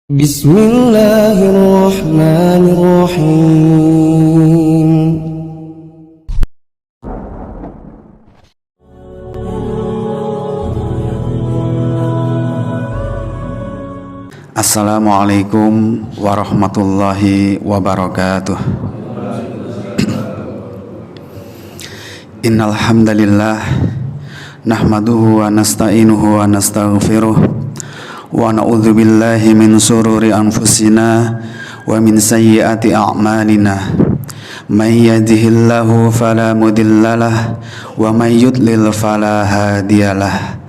Bismillahirrahmanirrahim. Assalamualaikum warahmatullahi wabarakatuh. Innal hamdalillah nahmaduhu wa nasta'inuhu wa nastaghfiruh wa na'udzu billahi min shururi anfusina wa min sayyiati a'malina. May yahdihillahu fala mudhillalah wa may yudlil fala hadiyalah.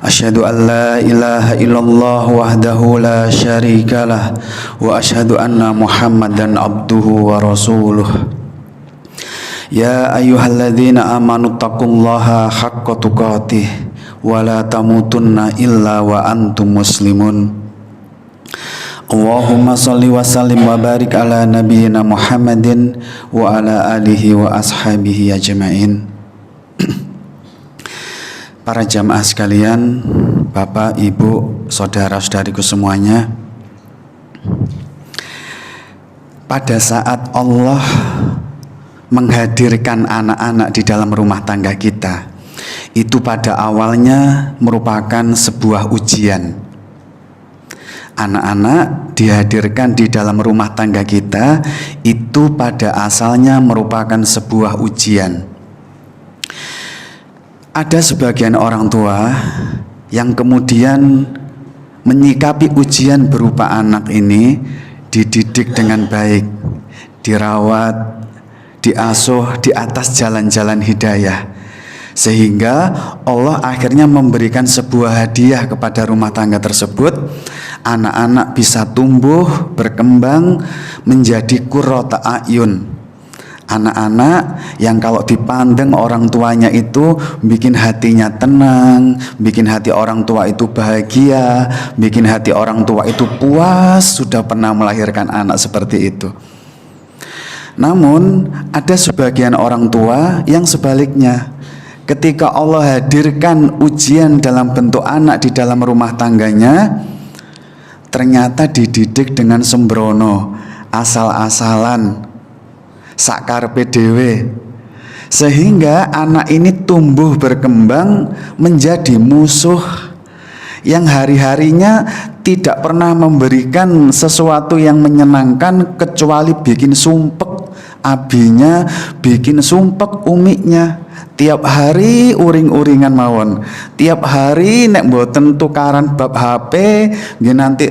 Asyhadu an la ilaha illallah wahdahu la syarikalah wa asyhadu anna Muhammadan abduhu wa rasuluh. Ya ayyuhalladzina amanu taqullaha haqqa tuqatih wa la tamutunna illa wa antum muslimun. Allahumma shalli wa sallim wa barik ala nabiyyina Muhammadin wa ala alihi wa ashabihi ajma'in. Para jamaah sekalian, Bapak, Ibu, saudara-saudariku semuanya, pada saat Allah menghadirkan anak-anak di dalam rumah tangga kita, itu pada awalnya merupakan sebuah ujian. Anak-anak dihadirkan di dalam rumah tangga kita, itu pada asalnya merupakan sebuah ujian. Ada sebagian orang tua yang kemudian menyikapi ujian berupa anak ini dididik dengan baik, dirawat, diasuh di atas jalan-jalan hidayah, sehingga Allah akhirnya memberikan sebuah hadiah kepada rumah tangga tersebut. Anak-anak bisa tumbuh, berkembang menjadi qurrata a'yun. Anak-anak yang kalau dipandang orang tuanya itu bikin hatinya tenang, bikin hati orang tua itu bahagia, bikin hati orang tua itu puas sudah pernah melahirkan anak seperti itu. Namun ada sebagian orang tua yang sebaliknya. Ketika Allah hadirkan ujian dalam bentuk anak di dalam rumah tangganya, ternyata dididik dengan sembrono, asal-asalan, sakarpe dhewe, sehingga anak ini tumbuh berkembang menjadi musuh yang hari-harinya tidak pernah memberikan sesuatu yang menyenangkan kecuali bikin sumpek abinya, bikin sumpek umiknya. Tiap hari uring-uringan mawon, tiap hari nek mboten tukaran bab HP, nggih nanti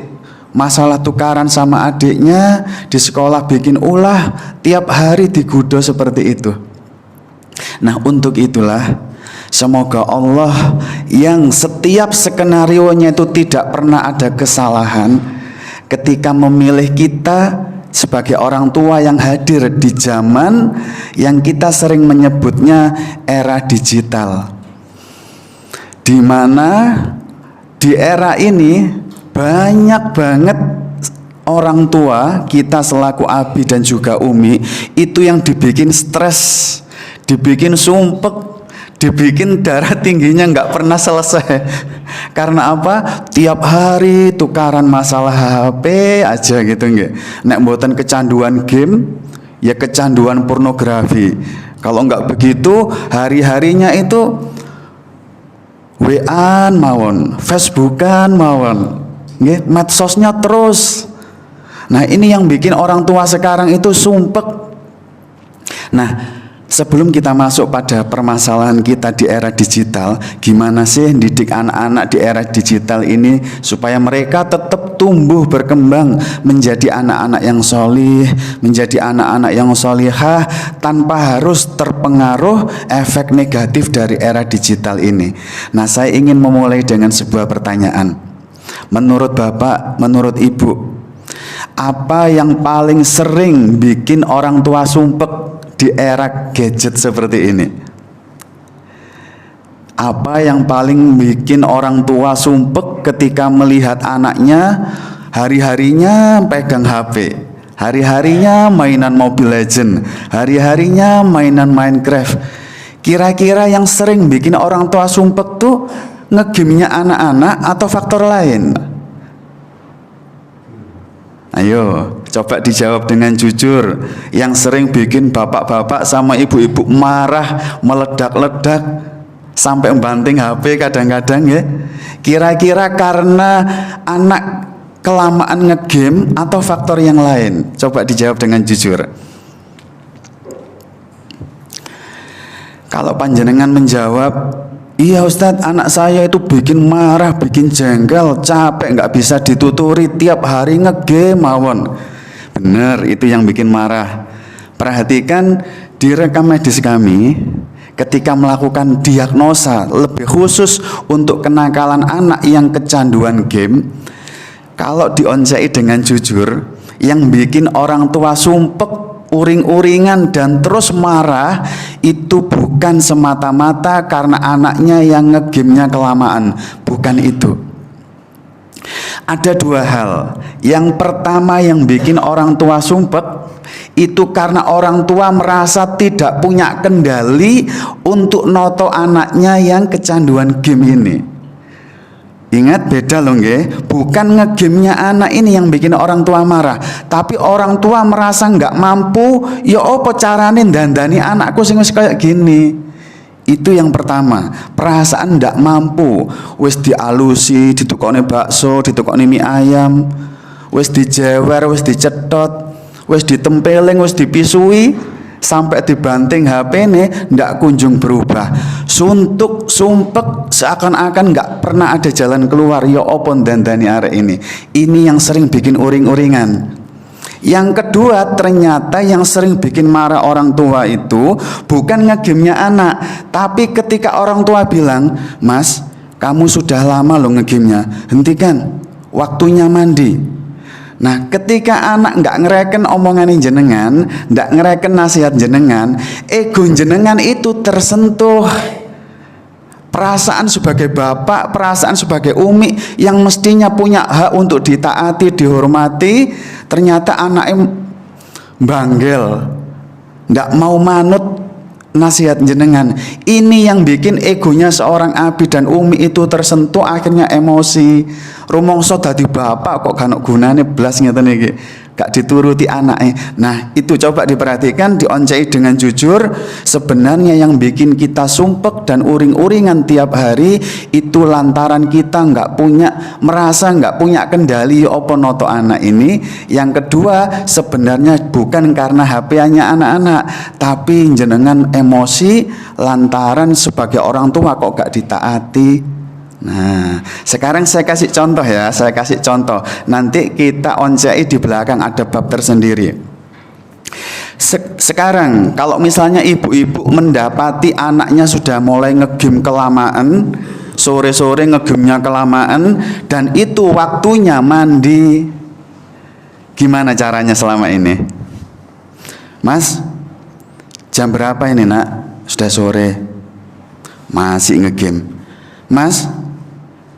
masalah tukaran sama adiknya di sekolah bikin ulah, tiap hari digoda seperti itu. Nah, untuk itulah semoga Allah yang setiap skenarionya itu tidak pernah ada kesalahan ketika memilih kita sebagai orang tua yang hadir di zaman yang kita sering menyebutnya era digital, di mana di era ini banyak banget orang tua kita selaku abi dan juga umi itu yang dibikin stres, dibikin sumpek, dibikin darah tingginya nggak pernah selesai. Karena apa? Tiap hari tukaran masalah HP aja gitu nggak. Nek mboten kecanduan game, ya kecanduan pornografi. Kalau nggak begitu, hari-harinya itu WA-an mawon, Facebookan mawon, nggih, medsosnya terus. Nah, ini yang bikin orang tua sekarang itu sumpek. Nah, sebelum kita masuk pada permasalahan kita di era digital, gimana sih didik anak-anak di era digital ini supaya mereka tetap tumbuh berkembang menjadi anak-anak yang solih, menjadi anak-anak yang solihah tanpa harus terpengaruh efek negatif dari era digital ini. Nah, saya ingin memulai dengan sebuah pertanyaan. Menurut Bapak, menurut Ibu, apa yang paling sering bikin orang tua sumpek di era gadget seperti ini? Apa yang paling bikin orang tua sumpek ketika melihat anaknya hari-harinya pegang HP, hari-harinya mainan Mobile Legend, hari-harinya mainan Minecraft? Kira-kira yang sering bikin orang tua sumpek tuh ngegimnya anak-anak atau faktor lain? Ayo, coba dijawab dengan jujur. Yang sering bikin bapak-bapak sama ibu-ibu marah, meledak-ledak, sampai membanting HP kadang-kadang ya. Kira-kira karena anak kelamaan ngegame atau faktor yang lain? Coba dijawab dengan jujur. Kalau panjenengan menjawab, iya Ustadz, anak saya itu bikin marah, bikin jengkel, capek, nggak bisa dituturi, tiap hari ngegame mawon. Bener, itu yang bikin marah. Perhatikan di rekam medis kami, ketika melakukan diagnosa lebih khusus untuk kenakalan anak yang kecanduan game, kalau dioncei dengan jujur, yang bikin orang tua sumpek, uring-uringan dan terus marah itu bukan semata-mata karena anaknya yang ngegamenya kelamaan, bukan itu. Ada dua hal. Yang pertama yang bikin orang tua sumpek itu karena orang tua merasa tidak punya kendali untuk noto anaknya yang kecanduan game ini. Ingat, beda loh nggih. Bukan ngegamenya anak ini yang bikin orang tua marah, tapi orang tua merasa nggak mampu. Ya apa carane dandani anakku sing wis kayak gini. Itu yang pertama, perasaan nggak mampu. Wis dialusi, ditukoni bakso, ditukoni mie ayam, wis dijewer, wis dicetot, wis ditempeleng, wis dipisui, sampai dibanting HP-ne ndak kunjung berubah. Suntuk, sumpek, seakan-akan nggak pernah ada jalan keluar. Ya opo dandani arek ini. Ini yang sering bikin uring-uringan. Yang kedua, ternyata yang sering bikin marah orang tua itu bukan ngegamenya anak, tapi ketika orang tua bilang, "Mas, kamu sudah lama loh ngegamenya, hentikan, waktunya mandi." Nah, ketika anak nggak ngereken omongan jenengan, nggak ngereken nasihat jenengan, ego jenengan itu tersentuh. Perasaan sebagai bapak, perasaan sebagai umi yang mestinya punya hak untuk ditaati, dihormati, ternyata anaknya banggel, nggak mau manut nasihat jenengan. Ini yang bikin egonya seorang abi dan umi itu tersentuh, akhirnya emosi. Rumongso dadi bapak kok gak gunane blas ngeten iki, gak dituruti anaknya. Nah, itu coba diperhatikan, dioncei dengan jujur. Sebenarnya yang bikin kita sumpek dan uring-uringan tiap hari itu lantaran kita merasa nggak punya kendali opo noto anak ini. Yang kedua, sebenarnya bukan karena HP-nya anak-anak, tapi jenengan emosi lantaran sebagai orang tua kok gak ditaati. Nah, sekarang saya kasih contoh ya, nanti kita oncei di belakang, ada bab tersendiri. Sekarang kalau misalnya ibu-ibu mendapati anaknya sudah mulai ngegame kelamaan, sore-sore ngegamenya kelamaan, dan itu waktunya mandi, gimana caranya selama ini? Mas, jam berapa ini nak? Sudah sore, masih ngegame. Mas,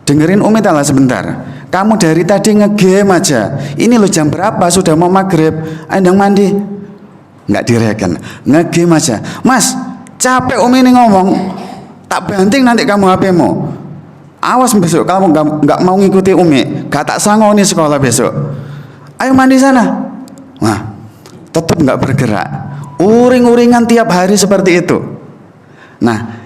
dengerin Umi tala sebentar. Kamu dari tadi ngegame aja. Ini lo jam berapa? Sudah mau maghrib. Ayo mandi. Nggak direken. Ngegame aja. Mas, capek Umi ini ngomong. Tak banting nanti kamu HP-mu. Awas besok kamu nggak mau ngikuti Umi. Gak tak sangoni sekolah besok. Ayo mandi sana. Nah, tetap nggak bergerak. Uring-uringan tiap hari seperti itu. Nah,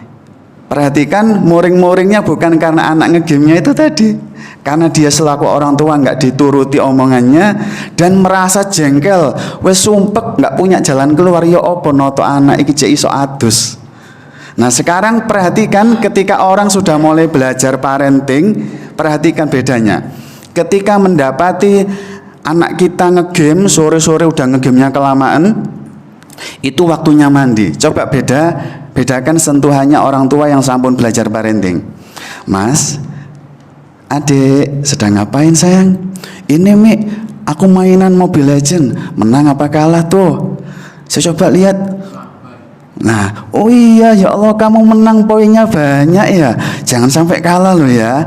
perhatikan, muring-muringnya bukan karena anak ngegamenya itu tadi, karena dia selaku orang tua nggak dituruti omongannya dan merasa jengkel, wes sumpek, nggak punya jalan keluar. Ya opo noto anak iki cek iso adus. Nah, sekarang perhatikan, ketika orang sudah mulai belajar parenting, perhatikan bedanya. Ketika mendapati anak kita ngegame, sore-sore udah ngegamenya kelamaan, itu waktunya mandi. Coba bedakan sentuhannya orang tua yang sampun belajar parenting. Mas, adik, sedang ngapain sayang? Ini Mi, aku mainan Mobile Legend. Menang apa kalah tuh? Saya coba lihat. Nah, oh iya, ya Allah, kamu menang, poinnya banyak ya. Jangan sampai kalah loh ya.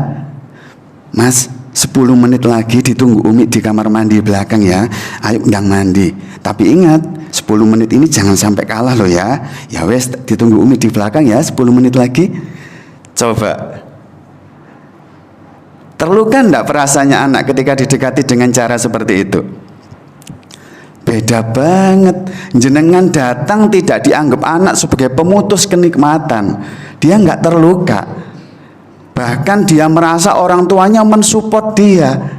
Mas, 10 menit lagi ditunggu Umi di kamar mandi belakang ya. Ayo ndang mandi. Tapi ingat, 10 menit ini jangan sampai kalah loh ya. Ya wes, ditunggu Umi di belakang ya, 10 menit lagi. Coba, terluka enggak perasaannya anak ketika didekati dengan cara seperti itu? Beda banget. Jenengan datang tidak dianggap anak sebagai pemutus kenikmatan. Dia nggak terluka. Bahkan dia merasa orang tuanya mensupport dia.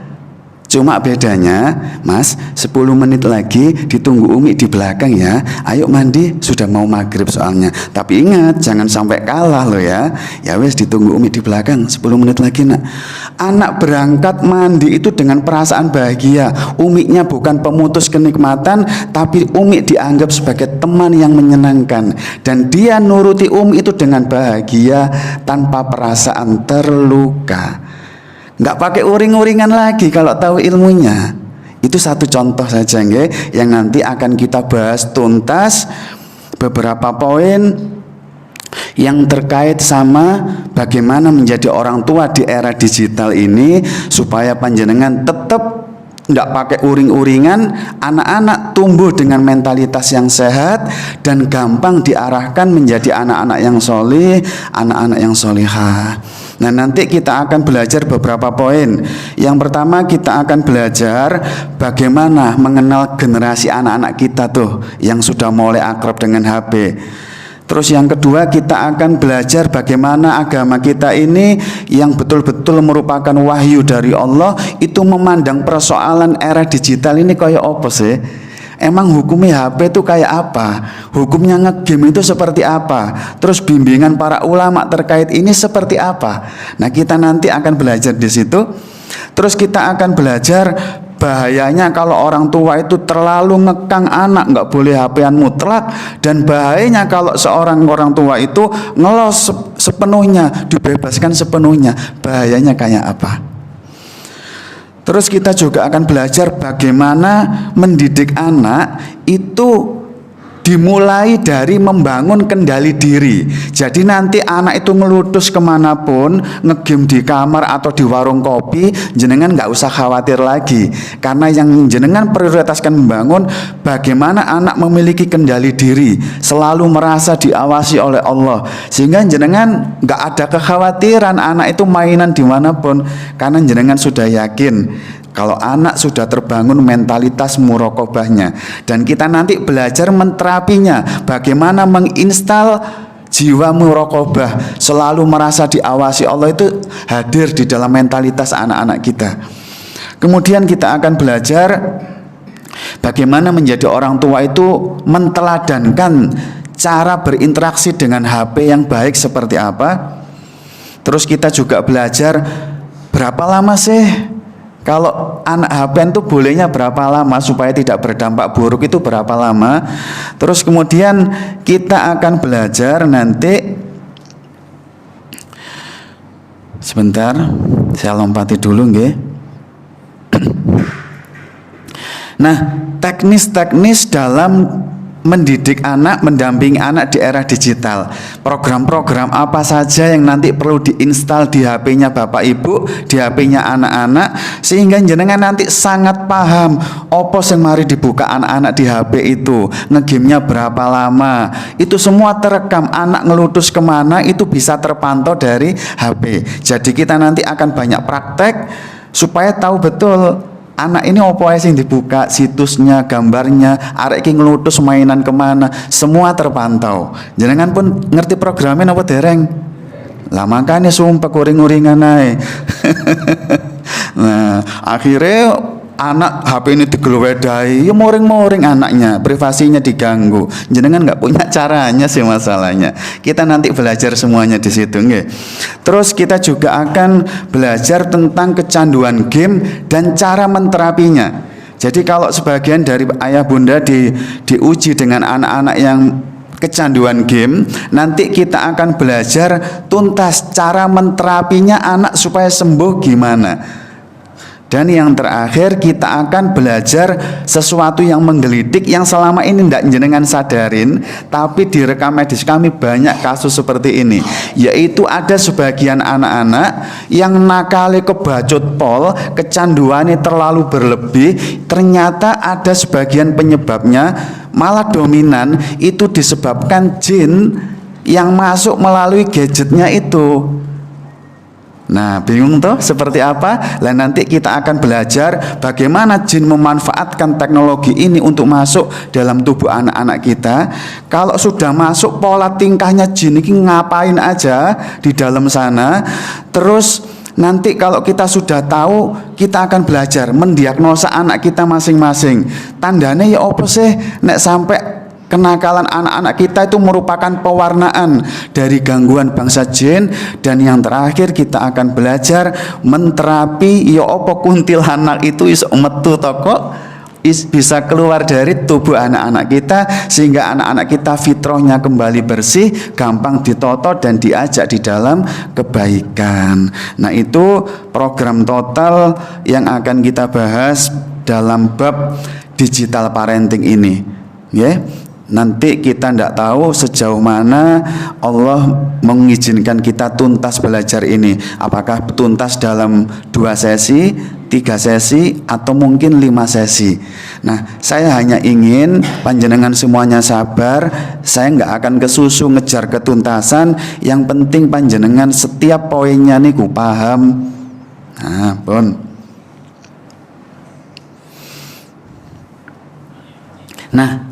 Cuma bedanya, Mas, 10 menit lagi ditunggu Umi di belakang ya. Ayo mandi, sudah mau maghrib soalnya. Tapi ingat, jangan sampai kalah loh ya. Ya wes, ditunggu Umi di belakang 10 menit lagi nak. Anak berangkat mandi itu dengan perasaan bahagia. Uminya bukan pemutus kenikmatan, tapi Umi dianggap sebagai teman yang menyenangkan. Dan dia nuruti Umi itu dengan bahagia tanpa perasaan terluka. Nggak pakai uring-uringan lagi kalau tahu ilmunya. Itu satu contoh saja nggih, yang nanti akan kita bahas tuntas beberapa poin yang terkait sama bagaimana menjadi orang tua di era digital ini supaya panjenengan tetap tidak pakai uring-uringan, anak-anak tumbuh dengan mentalitas yang sehat dan gampang diarahkan menjadi anak-anak yang soleh, anak-anak yang solihah. Nah, nanti kita akan belajar beberapa poin. Yang pertama, kita akan belajar bagaimana mengenal generasi anak-anak kita tuh yang sudah mulai akrab dengan HP. Terus yang kedua, kita akan belajar bagaimana agama kita ini yang betul-betul merupakan wahyu dari Allah itu memandang persoalan era digital ini kayak apa sih? Emang hukumnya HP itu kayak apa? Hukumnya ngegame itu seperti apa? Terus bimbingan para ulama terkait ini seperti apa? Nah, kita nanti akan belajar di situ. Terus kita akan belajar bahayanya kalau orang tua itu terlalu ngekang anak, nggak boleh HP-an mutlak. Dan bahayanya kalau seorang orang tua itu ngelos sepenuhnya, dibebaskan sepenuhnya. Bahayanya kayak apa? Terus kita juga akan belajar bagaimana mendidik anak itu dimulai dari membangun kendali diri. Jadi nanti anak itu ngelutus kemanapun, ngegame di kamar atau di warung kopi, jenengan nggak usah khawatir lagi. Karena yang jenengan prioritaskan membangun bagaimana anak memiliki kendali diri, selalu merasa diawasi oleh Allah. Sehingga jenengan nggak ada kekhawatiran anak itu mainan dimanapun, karena jenengan sudah yakin kalau anak sudah terbangun mentalitas muraqabahnya. Dan kita nanti belajar menterapinya, bagaimana menginstal jiwa muraqabah, selalu merasa diawasi Allah itu hadir di dalam mentalitas anak-anak kita. Kemudian kita akan belajar bagaimana menjadi orang tua itu menteladankan cara berinteraksi dengan HP yang baik seperti apa. Terus kita juga belajar berapa lama sih kalau anak HP itu bolehnya berapa lama supaya tidak berdampak buruk, itu berapa lama. Terus kemudian kita akan belajar nanti, sebentar saya lompati dulu nggih. Nah, teknis-teknis dalam mendidik anak, mendampingi anak di era digital. Program-program apa saja yang nanti perlu diinstal di HP-nya Bapak Ibu, di HP-nya anak-anak, sehingga jenengan nanti sangat paham opo sing mari dibuka anak-anak di HP itu, ngegame-nya berapa lama. Itu semua terekam, anak ngelutus kemana itu bisa terpantau dari HP. Jadi kita nanti akan banyak praktek supaya tahu betul anak ini opo ae sing dibuka, situsnya, gambarnya, arek iki nglutus mainan kemana, semua terpantau. Jenengan pun ngerti programnya apa dereng? Lah makanya sumpah uring-uringan ae. Nah, akhirnya anak HP ini digelowedai, ya moring-moring anaknya, privasinya diganggu. Jenengan nggak punya caranya sih masalahnya. Kita nanti belajar semuanya di situ, nggih. Terus kita juga akan belajar tentang kecanduan game dan cara menterapinya. Jadi kalau sebagian dari ayah bunda diuji dengan anak-anak yang kecanduan game, nanti kita akan belajar tuntas cara menterapinya anak supaya sembuh gimana. Dan yang terakhir kita akan belajar sesuatu yang menggelitik yang selama ini tidak jenengan sadarin, tapi di rekam medis kami banyak kasus seperti ini. Yaitu ada sebagian anak-anak yang nakale kebacut pol, kecanduannya terlalu berlebih. Ternyata ada sebagian penyebabnya malah dominan itu disebabkan jin yang masuk melalui gadgetnya itu. Nah, bingung tuh seperti apa? Lah nanti kita akan belajar bagaimana jin memanfaatkan teknologi ini untuk masuk dalam tubuh anak-anak kita. Kalau sudah masuk, pola tingkahnya jin ini ngapain aja di dalam sana. Terus nanti kalau kita sudah tahu, kita akan belajar mendiagnosa anak kita masing-masing. Tandanya ya apa sih nek sampai kenakalan anak-anak kita itu merupakan pewarnaan dari gangguan bangsa jin. Dan yang terakhir kita akan belajar menterapi ya apa kuntilanak itu iso metu toko bisa keluar dari tubuh anak-anak kita, sehingga anak-anak kita fitrahnya kembali bersih, gampang ditoto dan diajak di dalam kebaikan. Nah, itu program total yang akan kita bahas dalam bab digital parenting ini, ya. Nanti kita tidak tahu sejauh mana Allah mengizinkan kita tuntas belajar ini. Apakah tuntas dalam 2 sesi, 3 sesi, atau mungkin 5 sesi. Nah, saya hanya ingin panjenengan semuanya sabar. Saya nggak akan kesusu ngejar ketuntasan. Yang penting panjenengan setiap poinnya niku paham. Nah, pun. Nah,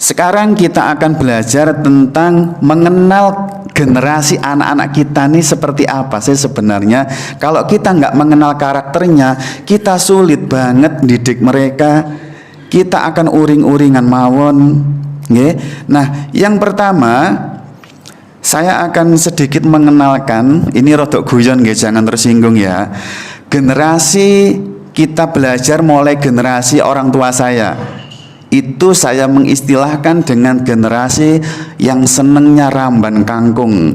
sekarang kita akan belajar tentang mengenal generasi anak-anak kita nih seperti apa sih sebenarnya. Kalau kita nggak mengenal karakternya, kita sulit banget didik mereka. Kita akan uring-uringan mawon. Nah, yang pertama saya akan sedikit mengenalkan, ini rodok guyon nggih, jangan tersinggung ya. Generasi kita belajar mulai generasi orang tua saya. Itu saya mengistilahkan dengan generasi yang senengnya ramban kangkung.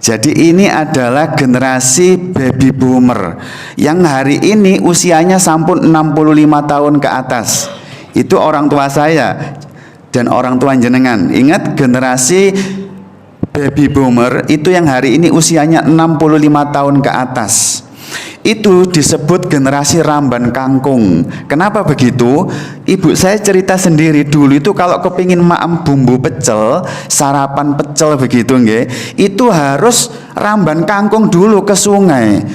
Jadi ini adalah generasi baby boomer yang hari ini usianya sampun 65 tahun ke atas. Itu orang tua saya dan orang tua jenengan. Ingat, generasi baby boomer itu yang hari ini usianya 65 tahun ke atas. Itu disebut generasi ramban kangkung. Kenapa begitu? Ibu saya cerita sendiri, dulu itu kalau kepingin maem bumbu pecel, sarapan pecel begitu nggih, itu harus ramban kangkung dulu ke sungai.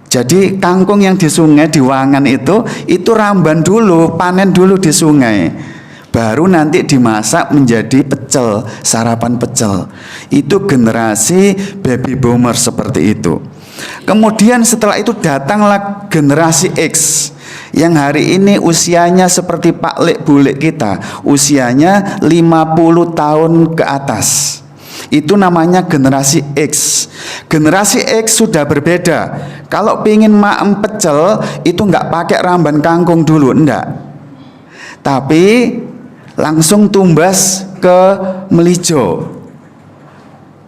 Jadi kangkung yang di sungai, di Wangan itu ramban dulu, panen dulu di sungai. Baru nanti dimasak menjadi pecel, sarapan pecel. Itu generasi baby boomer seperti itu. Kemudian setelah itu datanglah generasi X yang hari ini usianya seperti Pak Lek Bulek kita, usianya 50 tahun ke atas. Itu namanya generasi X. Generasi X sudah berbeda. Kalau pingin maem pecel itu nggak pakai ramban kangkung dulu, enggak. Tapi langsung tumbas ke melijo.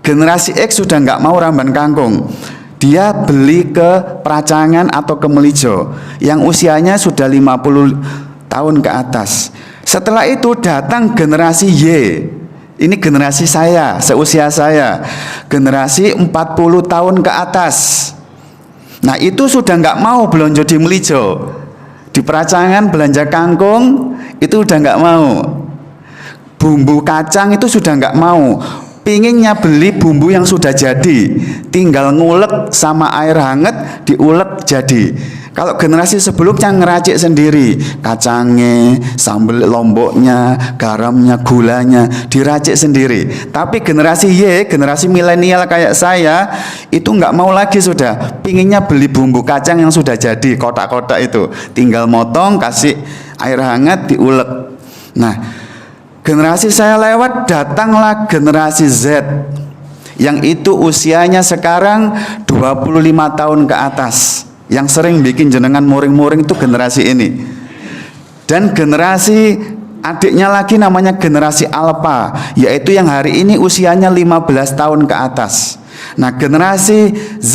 Generasi X sudah nggak mau ramban kangkung. Dia beli ke Pracangan atau ke Melijo yang usianya sudah 50 tahun ke atas. Setelah itu datang generasi Y. Ini generasi saya, seusia saya. Generasi 40 tahun ke atas. Nah, itu sudah nggak mau belanja di Melijo. Di Pracangan belanja kangkung itu udah nggak mau. Bumbu kacang itu sudah nggak mau. Pinginnya beli bumbu yang sudah jadi, tinggal ngulek sama air hangat, diulek jadi. Kalau generasi sebelumnya ngeracik sendiri, kacangnya, sambal lomboknya, garamnya, gulanya, diracik sendiri. Tapi generasi Y, generasi milenial kayak saya, itu nggak mau lagi sudah. Pinginnya beli bumbu kacang yang sudah jadi, kotak-kotak itu, tinggal motong, kasih air hangat, diulek. Nah, generasi saya lewat, datanglah generasi Z yang itu usianya sekarang 25 tahun ke atas. Yang sering bikin jenengan muring-muring itu generasi ini. Dan generasi adiknya lagi namanya generasi Alpha, yaitu yang hari ini usianya 15 tahun ke atas. Nah, generasi Z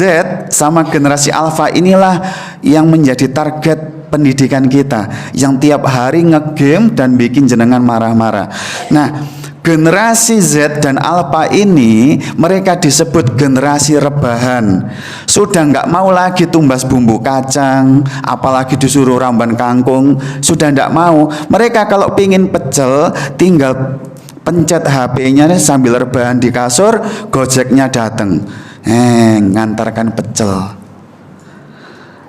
sama generasi Alpha inilah yang menjadi target pendidikan kita, yang tiap hari ngegame dan bikin jenengan marah-marah. Nah, generasi Z dan Alpha ini mereka disebut generasi rebahan. Sudah nggak mau lagi tumbas bumbu kacang, apalagi disuruh ramban kangkung, sudah nggak mau. Mereka kalau pingin pecel tinggal pencet HP-nya sambil rebahan di kasur, Gojeknya datang. ngantarkan pecel.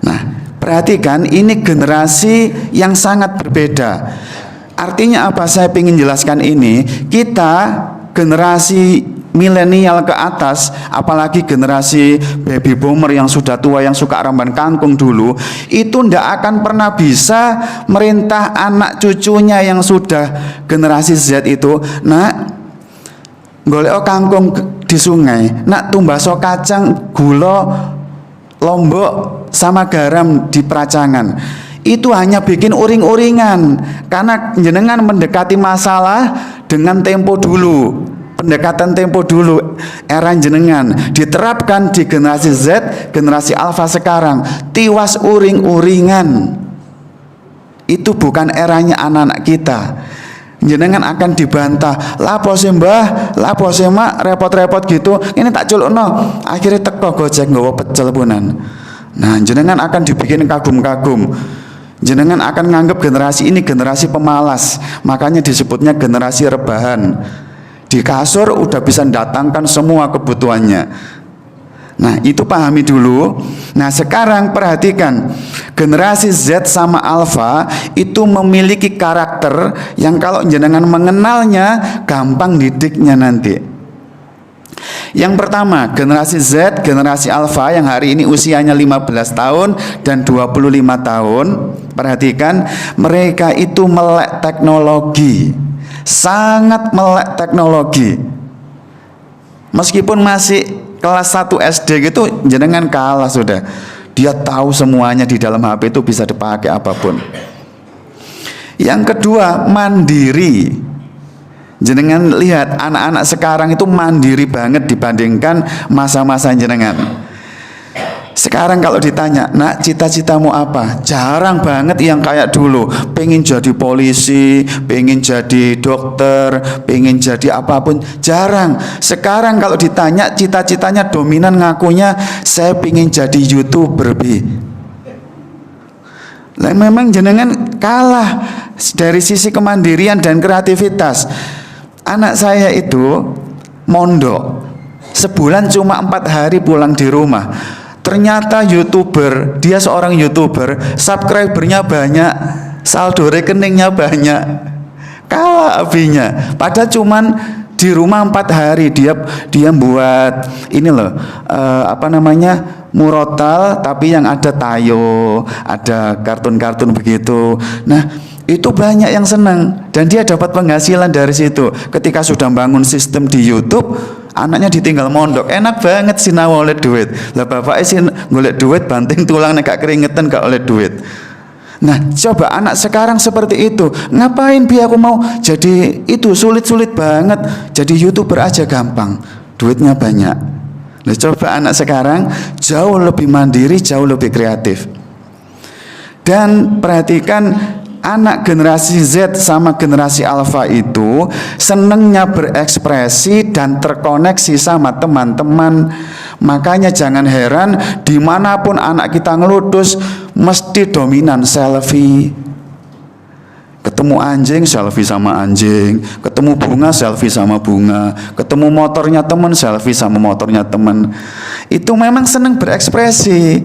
Nah, perhatikan, ini generasi yang sangat berbeda. Artinya apa? Saya ingin jelaskan ini. Kita generasi milenial ke atas, apalagi generasi baby boomer yang sudah tua, yang suka ramban kangkung dulu, itu ndak akan pernah bisa merintah anak cucunya yang sudah generasi Z itu, nak golek kangkung di sungai, nak tumbaso kacang, gula, lombok sama garam di peracangan. Itu hanya bikin uring-uringan, karena jenengan mendekati masalah dengan tempo dulu. Pendekatan tempo dulu era jenengan diterapkan di generasi Z, generasi Alpha sekarang, tiwas uring-uringan. Itu bukan eranya anak-anak kita. Jenengan akan dibantah, lapo sih mbah, lapo sih mak, repot-repot gitu, ini tak culukno, akhirnya teko Gojek nggawa pecel punan. Nah, jenengan akan dibikin kagum-kagum. Jenengan akan nganggap generasi ini generasi pemalas, makanya disebutnya generasi rebahan. Di kasur udah bisa datangkan semua kebutuhannya. Nah, itu pahami dulu. Nah, sekarang perhatikan, generasi Z sama Alpha itu memiliki karakter yang kalau jenengan mengenalnya gampang didiknya nanti. Yang pertama, generasi Z, generasi Alpha yang hari ini usianya 15 tahun dan 25 tahun. Perhatikan, mereka itu melek teknologi. Sangat melek teknologi. Meskipun masih kelas 1 SD gitu, jenengan kalah sudah. Dia tahu semuanya di dalam HP itu bisa dipakai apapun. Yang kedua, mandiri. Jenengan lihat anak-anak sekarang itu mandiri banget dibandingkan masa-masa jenengan. Sekarang kalau ditanya, nak cita-citamu apa? Jarang banget yang kayak dulu, pengen jadi polisi, pengen jadi dokter, pengen jadi apapun. Jarang. Sekarang kalau ditanya cita-citanya dominan ngakunya, saya pengen jadi YouTuber bi. Lah memang jenengan kalah dari sisi kemandirian dan kreativitas. Anak saya itu mondok, sebulan cuma 4 hari pulang di rumah. Ternyata YouTuber, dia seorang YouTuber, subscribernya banyak, saldo rekeningnya banyak. Kalah abinya. Padahal cuman di rumah 4 hari dia buat ini loh, apa namanya, murotal, tapi yang ada tayo, ada kartun-kartun begitu. Nah, itu banyak yang senang dan dia dapat penghasilan dari situ. Ketika sudah bangun sistem di YouTube, anaknya ditinggal mondok, enak banget sinau oleh duit. Lah bapaknya sih golek duit banting tulang nek keringetan gak oleh duit. Nah, coba anak sekarang seperti itu. Ngapain bi aku mau jadi itu, sulit-sulit banget. Jadi YouTuber aja gampang, duitnya banyak. Nah, coba anak sekarang jauh lebih mandiri, jauh lebih kreatif. Dan perhatikan, anak generasi Z sama generasi Alpha itu senengnya berekspresi dan terkoneksi sama teman-teman. Makanya jangan heran dimanapun anak kita ngeludus mesti dominan selfie. Ketemu anjing selfie sama anjing, ketemu bunga selfie sama bunga, ketemu motornya teman selfie sama motornya teman. Itu memang seneng berekspresi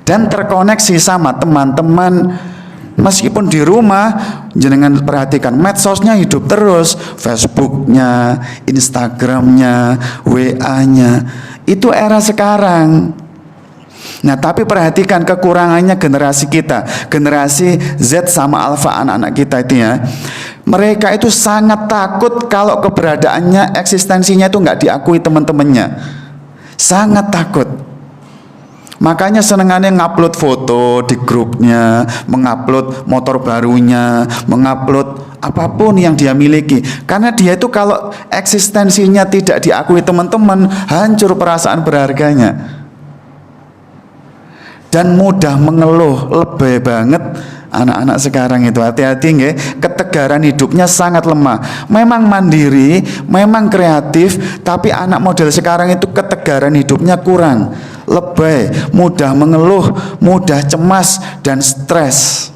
dan terkoneksi sama teman-teman. Meskipun di rumah, jenengan perhatikan medsosnya hidup terus, Facebooknya, Instagramnya, WA-nya. Itu era sekarang. Nah, tapi perhatikan kekurangannya generasi kita, generasi Z sama Alpha, anak-anak kita itu ya. Mereka itu sangat takut kalau keberadaannya, eksistensinya itu nggak diakui teman-temannya. Sangat takut. Makanya senengannya ngupload foto di grupnya, mengupload motor barunya, mengupload apapun yang dia miliki. Karena dia itu kalau eksistensinya tidak diakui teman-teman, hancur perasaan berharganya. Dan mudah mengeluh, lebay banget anak-anak sekarang itu. Hati-hati nggih, ketegaran hidupnya sangat lemah. Memang mandiri, memang kreatif, tapi anak model sekarang itu ketegaran hidupnya kurang. Lebay, mudah mengeluh, mudah cemas dan stres.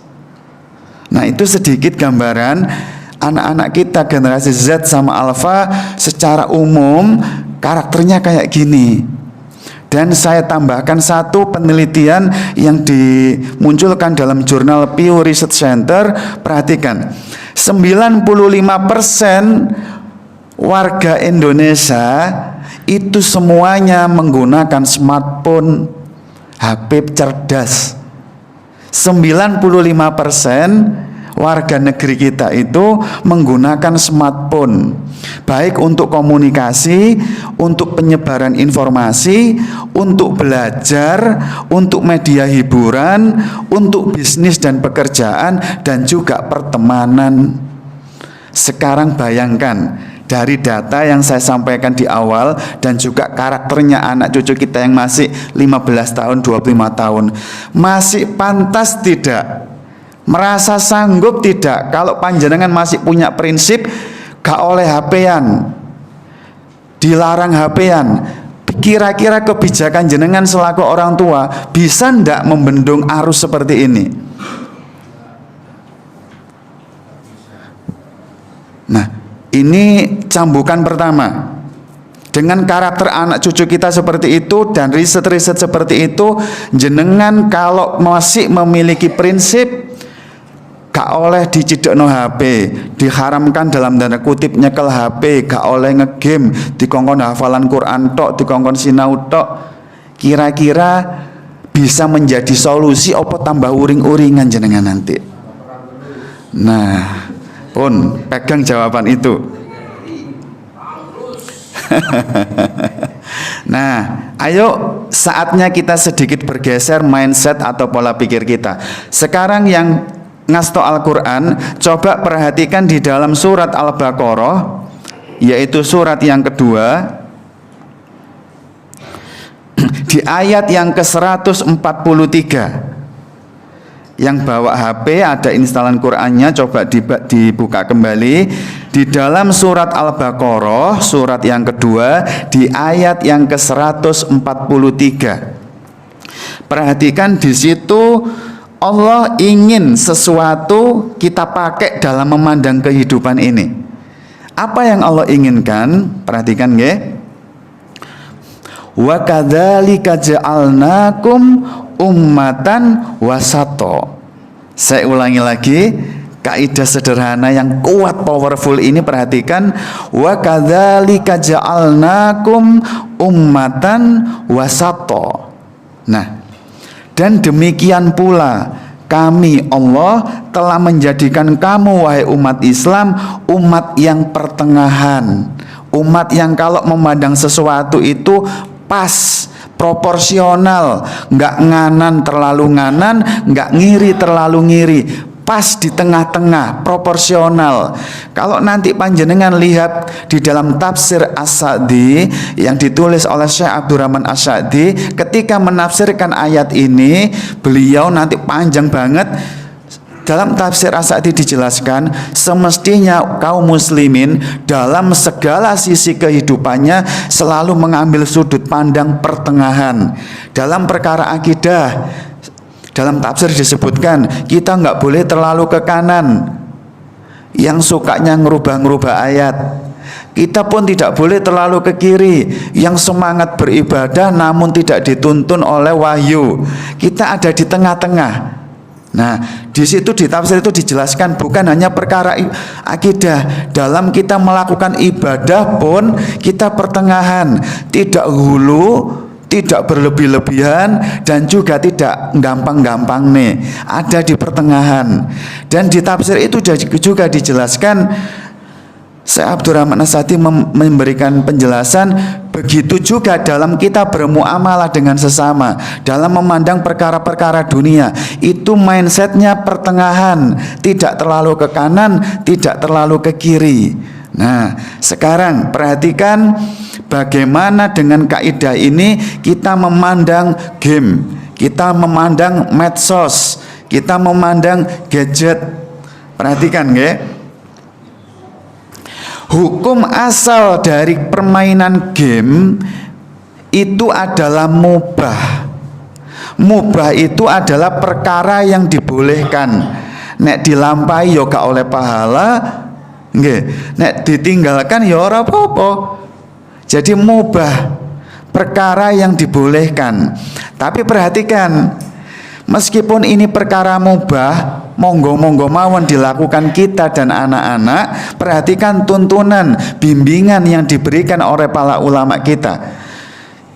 Nah, itu sedikit gambaran anak-anak kita generasi Z sama Alpha secara umum karakternya kayak gini. Dan saya tambahkan satu penelitian yang dimunculkan dalam jurnal Pew Research Center. Perhatikan, 95% warga Indonesia itu semuanya menggunakan smartphone, HP cerdas. 95% warga negeri kita itu menggunakan smartphone, baik untuk komunikasi, untuk penyebaran informasi, untuk belajar, untuk media hiburan, untuk bisnis dan pekerjaan, dan juga pertemanan. Sekarang bayangkan, dari data yang saya sampaikan di awal dan juga karakternya anak cucu kita yang masih 15 tahun, 25 tahun, masih pantas tidak? Merasa sanggup tidak kalau panjenengan masih punya prinsip gak oleh HP-an, dilarang HP-an? Kira-kira kebijakan jenengan selaku orang tua bisa ndak membendung arus seperti ini? Nah, ini cambukan pertama. Dengan karakter anak cucu kita seperti itu dan riset-riset seperti itu, jenengan kalau masih memiliki prinsip gak oleh dicidekno HP, diharamkan dalam tanda kutip nyekel HP, gak oleh ngegame, dikongkon hafalan Quran tok, dikongkon sinau tok, kira-kira bisa menjadi solusi apa tambah uring-uringan jenengan nanti? Nah, pun pegang jawaban itu. Nah, ayo saatnya kita sedikit bergeser mindset atau pola pikir kita. Sekarang yang ngasto Al-Quran, coba perhatikan di dalam surat Al-Baqarah, yaitu surat yang kedua, di ayat yang ke-143. Yang bawa HP ada instalan Qurannya, coba dibuka kembali di dalam surat Al-Baqarah, surat yang kedua, di ayat yang ke-143. Perhatikan di situ Allah ingin sesuatu kita pakai dalam memandang kehidupan ini. Apa yang Allah inginkan? Perhatikan nggih. Wa kadzalika ja'alnakum ummatan wasato. Saya ulangi lagi, kaidah sederhana yang kuat powerful ini, perhatikan. Wa kadzalika ja'alnakum ummatan wasato. Nah, dan demikian pula kami Allah telah menjadikan kamu wahai umat Islam umat yang pertengahan, umat yang kalau memandang sesuatu itu pas, proporsional, nggak nganan terlalu nganan, nggak ngiri terlalu ngiri, pas di tengah-tengah, proporsional. Kalau nanti panjenengan lihat di dalam tafsir As-Sa'di yang ditulis oleh Syekh Abdurrahman As-Sa'di, ketika menafsirkan ayat ini, beliau nanti panjang banget. Dalam tafsir As-Sa'di dijelaskan, semestinya kaum muslimin dalam segala sisi kehidupannya selalu mengambil sudut pandang pertengahan. Dalam perkara akidah, dalam tafsir disebutkan kita nggak boleh terlalu ke kanan, yang sukanya ngerubah-ngerubah ayat. Kita pun tidak boleh terlalu ke kiri, yang semangat beribadah namun tidak dituntun oleh wahyu. Kita ada di tengah-tengah. Nah, di situ di tafsir itu dijelaskan bukan hanya perkara akidah, dalam kita melakukan ibadah pun kita pertengahan, tidak hulu, tidak berlebih-lebihan, dan juga tidak gampang-gampang nih, ada di pertengahan. Dan di tafsir itu juga dijelaskan, Syekh Abdurrahman As-Sa'di memberikan penjelasan, begitu juga dalam kita bermuamalah dengan sesama, dalam memandang perkara-perkara dunia, itu mindsetnya pertengahan, tidak terlalu ke kanan, tidak terlalu ke kiri. Nah, sekarang perhatikan bagaimana dengan kaidah ini kita memandang game, kita memandang medsos, kita memandang gadget. Perhatikan nggih. Hukum asal dari permainan game itu adalah mubah. Mubah itu adalah perkara yang dibolehkan. Nek dilampahi ya gak oleh pahala, nggih. Nek ditinggalkan ya ora apa-apa. Jadi mubah, perkara yang dibolehkan. Tapi perhatikan, meskipun ini perkara mubah, monggo-monggo mawon dilakukan kita dan anak-anak. Perhatikan tuntunan, bimbingan yang diberikan oleh para ulama kita.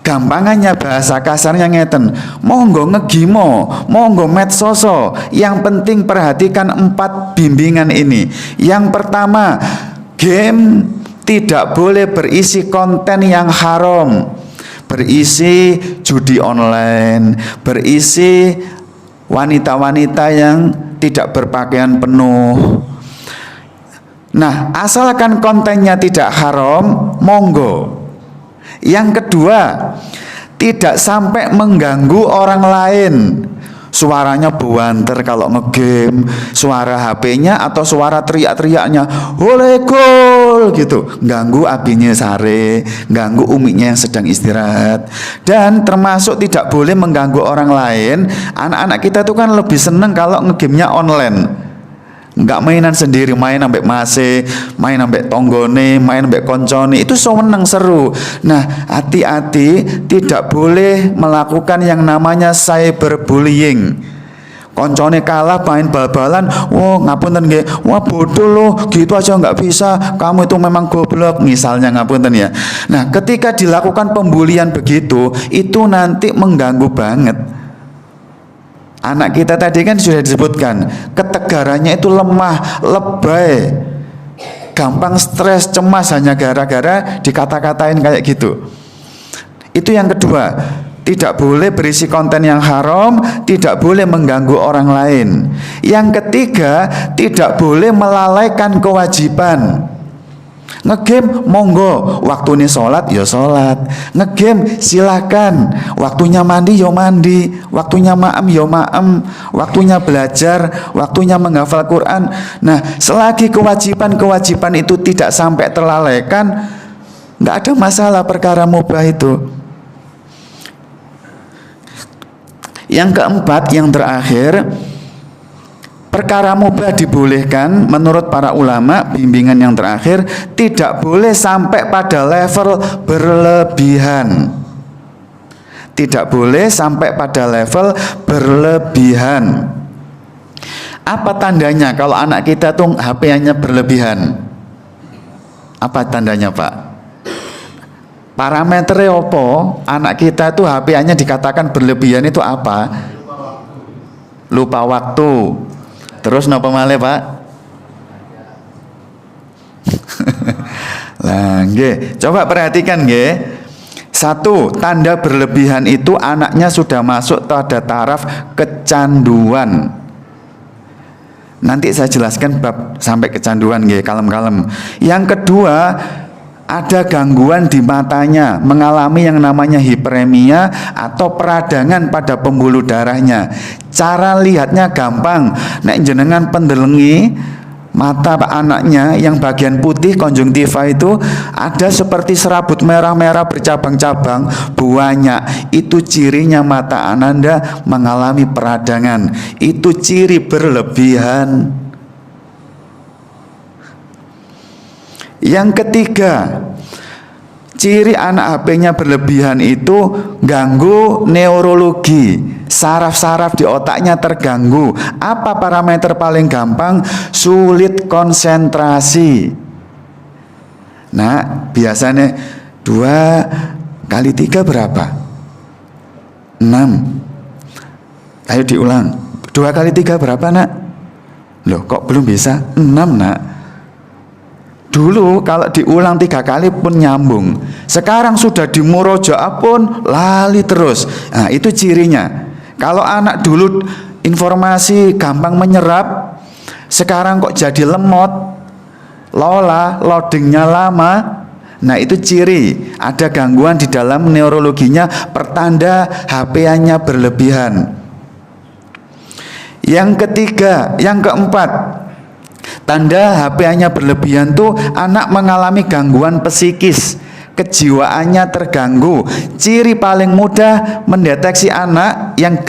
Gampangannya bahasa kasarnya ngeten, monggo ngegimo, monggo medsoso. Yang penting perhatikan 4 bimbingan ini. Yang pertama, game tidak boleh berisi konten yang haram, berisi judi online, berisi wanita-wanita yang tidak berpakaian penuh. Nah, asalkan kontennya tidak haram, monggo. Yang kedua, tidak sampai mengganggu orang lain. Suaranya buanter kalau ngegame, suara HP-nya atau suara teriak-teriaknya "Oleh gol" gitu, ganggu abinya sare, ganggu umiknya yang sedang istirahat. Dan termasuk tidak boleh mengganggu orang lain. Anak-anak kita tuh kan lebih seneng kalau ngegamenya online, nggak mainan sendiri, main ambek mase, main ambek tonggone, main ambek koncone, itu seneng seru. Nah, hati-hati, tidak boleh melakukan yang namanya cyberbullying. Koncone kalah main bal-balan, wah ngapunten nggih, wah bodoh loh, gitu aja nggak bisa, kamu itu memang goblok, misalnya, ngapunten ya. Nah, ketika dilakukan pembulian begitu, itu nanti mengganggu banget. Anak kita tadi kan sudah disebutkan, ketegarannya itu lemah, lebay, gampang stres, cemas hanya gara-gara dikata-katain kayak gitu. Itu yang kedua, tidak boleh berisi konten yang haram, tidak boleh mengganggu orang lain. Yang ketiga, tidak boleh melalaikan kewajiban. Ngegame monggo, waktunya sholat ya sholat, ngegame silakan, waktunya mandi ya mandi, waktunya maem ya maem, waktunya belajar, waktunya menghafal Quran. Nah, selagi kewajiban-kewajiban itu tidak sampai terlalaikan, nggak ada masalah perkara mubah itu. Yang keempat, yang terakhir, perkara mubah dibolehkan menurut para ulama, bimbingan yang terakhir, tidak boleh sampai pada level berlebihan. Tidak boleh sampai pada level berlebihan. Apa tandanya kalau anak kita tuh HP-nya berlebihan? Apa tandanya, Pak? Parameternya apa? Anak kita tuh HP-nya dikatakan berlebihan itu apa? Lupa waktu. Terus napa malih, Pak? Lah nggih, coba perhatikan nggih. 1, tanda berlebihan itu anaknya sudah masuk pada taraf kecanduan. Nanti saya jelaskan bab sampai kecanduan nggih, kalem-kalem. Yang kedua, ada gangguan di matanya, mengalami yang namanya hiperemia atau peradangan pada pembuluh darahnya. Cara lihatnya gampang, nek jenengan pendelengi mata anaknya yang bagian putih konjungtiva itu ada seperti serabut merah-merah bercabang-cabang, banyak. Itu cirinya mata Ananda mengalami peradangan. Itu ciri berlebihan. Yang ketiga, ciri anak HP-nya berlebihan itu ganggu neurologi, saraf-saraf di otaknya terganggu. Apa parameter paling gampang? Sulit konsentrasi. Nah, biasanya 2 kali 3 berapa? 6. Ayo diulang. 2 kali 3 berapa, nak? Loh, kok belum bisa? 6, nak. Dulu kalau diulang 3 kali pun nyambung. Sekarang sudah di murojaah pun lali terus. Nah, itu cirinya. Kalau anak dulu informasi gampang menyerap, sekarang kok jadi lemot, loadingnya lama. Nah, itu ciri ada gangguan di dalam neurologinya, pertanda HP-nya berlebihan. Yang ketiga, yang keempat, tanda HP-nya berlebihan tuh anak mengalami gangguan psikis, kejiwaannya terganggu. Ciri paling mudah mendeteksi anak yang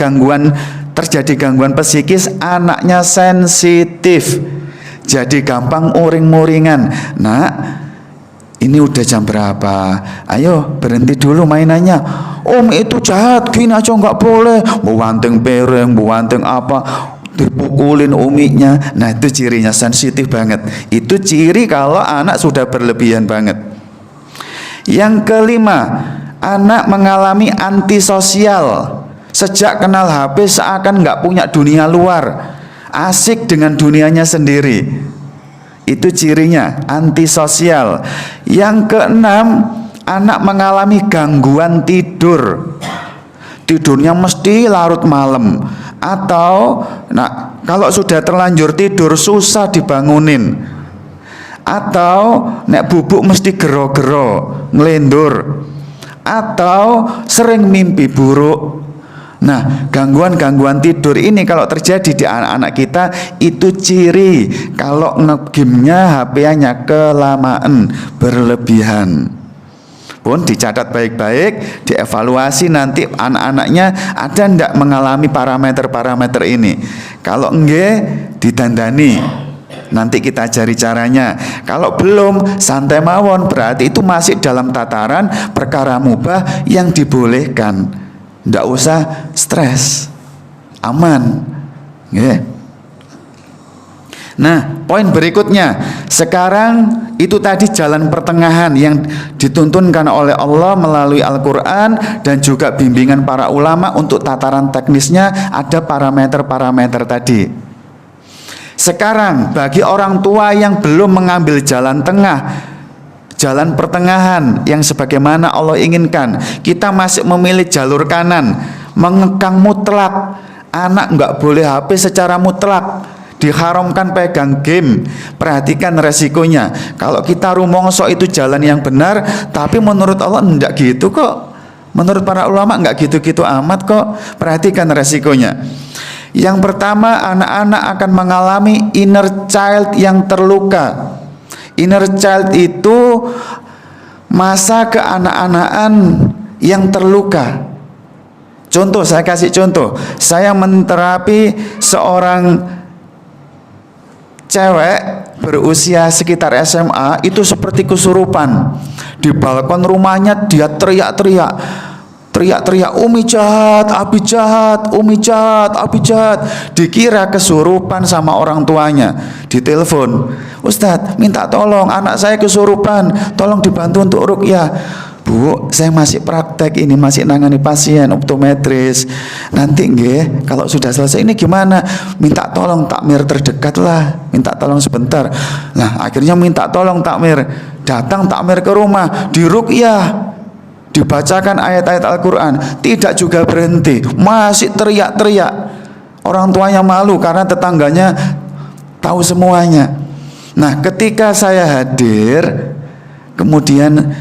terjadi gangguan psikis, anaknya sensitif, jadi gampang uring-uringan. Nah, ini udah jam berapa? Ayo berhenti dulu mainannya. Om itu jahat, gini aja nggak boleh. Buanting piring, buanting apa, dipukulin uminya. Nah itu cirinya sensitif banget. Itu ciri kalau anak sudah berlebihan banget. Yang kelima, anak mengalami antisosial. Sejak kenal HP seakan nggak punya dunia luar, asik dengan dunianya sendiri. Itu cirinya antisosial. Yang keenam, anak mengalami gangguan tidur. Tidurnya mesti larut malam, atau kalau sudah terlanjur tidur susah dibangunin, atau nek bubuk mesti gero-gero, ngelendur, atau sering mimpi buruk. Nah, gangguan-gangguan tidur ini kalau terjadi di anak-anak kita, itu ciri kalau nge-game-nya, HP-nya kelamaan, berlebihan. Pun dicatat baik-baik, dievaluasi nanti anak-anaknya ada ndak mengalami parameter-parameter ini. Kalau enggak, ditandani. Nanti kita cari caranya. Kalau belum, santai mawon, berarti itu masih dalam tataran perkara mubah yang dibolehkan. Ndak usah stres, aman. Nah, poin berikutnya, sekarang itu tadi jalan pertengahan yang dituntunkan oleh Allah melalui Al-Quran dan juga bimbingan para ulama. Untuk tataran teknisnya ada parameter-parameter tadi. Sekarang bagi orang tua yang belum mengambil jalan tengah, jalan pertengahan yang sebagaimana Allah inginkan, kita masih memilih jalur kanan, mengekang mutlak. Anak nggak boleh HP secara mutlak, diharamkan pegang game. Perhatikan resikonya. Kalau kita rumongso itu jalan yang benar, tapi menurut Allah enggak gitu kok. Menurut para ulama enggak gitu-gitu amat kok. Perhatikan resikonya. Yang pertama, anak-anak akan mengalami inner child yang terluka. Inner child itu masa keanak-anakan yang terluka. Contoh, saya kasih contoh. Saya menterapi seorang cewek berusia sekitar SMA, itu seperti kesurupan. Di balkon rumahnya dia teriak-teriak, Umi jahat, Abi jahat, Umi jahat, Abi jahat. Dikira kesurupan sama orang tuanya. Ditelepon, Ustadz minta tolong, anak saya kesurupan, tolong dibantu untuk ruqyah. Bu, saya masih praktek ini, masih nangani pasien optometris. Nanti nggih, kalau sudah selesai ini gimana? Minta tolong takmir terdekat lah, minta tolong sebentar. Nah, akhirnya minta tolong takmir. Datang takmir ke rumah, diruqyah, dibacakan ayat-ayat Al-Quran. Tidak juga berhenti, masih teriak-teriak. Orang tuanya malu karena tetangganya tahu semuanya. Nah, ketika saya hadir, kemudian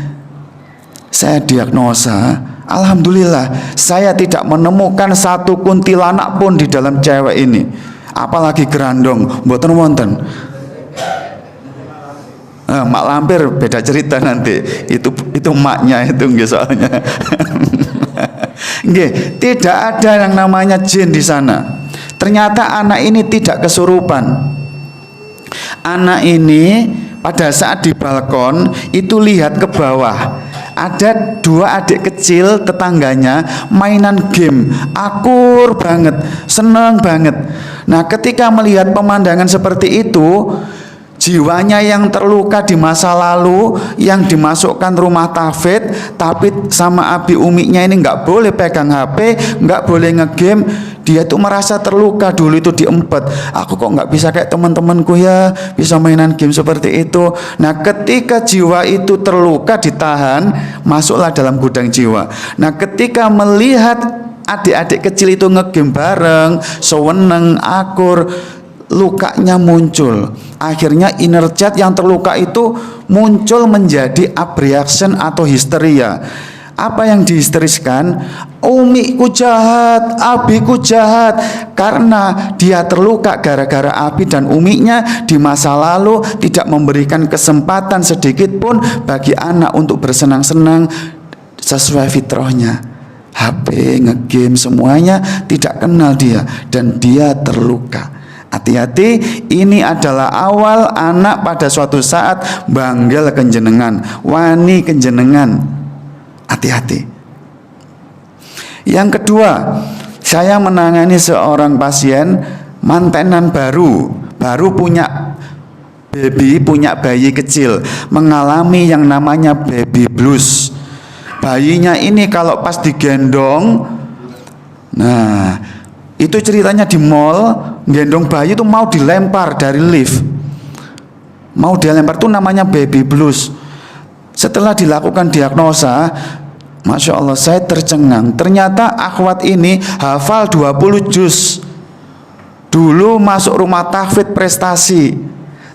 saya diagnosa, alhamdulillah saya tidak menemukan satu kuntilanak pun di dalam cewek ini, apalagi gerandong, mboten wonten. Mak lampir beda cerita nanti. Itu maknya itu nggih soalnya. Nggih, tidak ada yang namanya jin di sana. Ternyata anak ini tidak kesurupan. Anak ini pada saat di balkon itu lihat ke bawah. Ada dua adik kecil tetangganya mainan game, akur banget, senang banget. Nah, ketika melihat pemandangan seperti itu, jiwanya yang terluka di masa lalu, yang dimasukkan rumah tahfidz, tapi sama abi umiknya ini nggak boleh pegang HP, nggak boleh ngegame. Dia tuh merasa terluka dulu itu diempet. Aku kok nggak bisa kayak teman-temanku ya, bisa mainan game seperti itu. Nah, ketika jiwa itu terluka ditahan, masuklah dalam gudang jiwa. Nah, ketika melihat adik-adik kecil itu ngegame bareng, seweneng, akur, lukanya muncul. Akhirnya inner child yang terluka itu muncul menjadi abreaction atau histeria. Apa yang dihisteriskan? Umiku jahat, abiku jahat. Karena dia terluka gara-gara abi dan umiknya di masa lalu tidak memberikan kesempatan sedikit pun bagi anak untuk bersenang-senang sesuai fitrahnya. HP, ngegame, semuanya tidak kenal dia, dan dia terluka. Hati-hati, ini adalah awal anak pada suatu saat banggal kenjenengan, wani kenjenengan. Hati-hati. Yang kedua, saya menangani seorang pasien mantenan baru punya baby, punya bayi kecil, mengalami yang namanya baby blues. Bayinya ini kalau pas digendong, nah itu ceritanya di mall, gendong bayi itu mau dilempar dari lift. Mau dilempar itu namanya baby blues. Setelah dilakukan diagnosa, Masya Allah saya tercengang. Ternyata akhwat ini hafal 20 juz. Dulu masuk rumah tahfidz prestasi.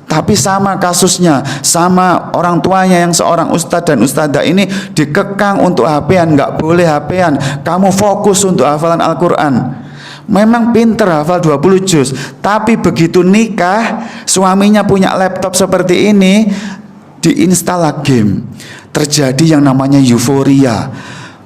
Tapi sama kasusnya, sama orang tuanya yang seorang ustadz dan ustadzah ini dikekang untuk HP-an, nggak boleh HP-an. Kamu fokus untuk hafalan Al-Quran. Memang pinter hafal 20 juz, tapi begitu nikah, suaminya punya laptop seperti ini, diinstal game. Terjadi yang namanya euforia,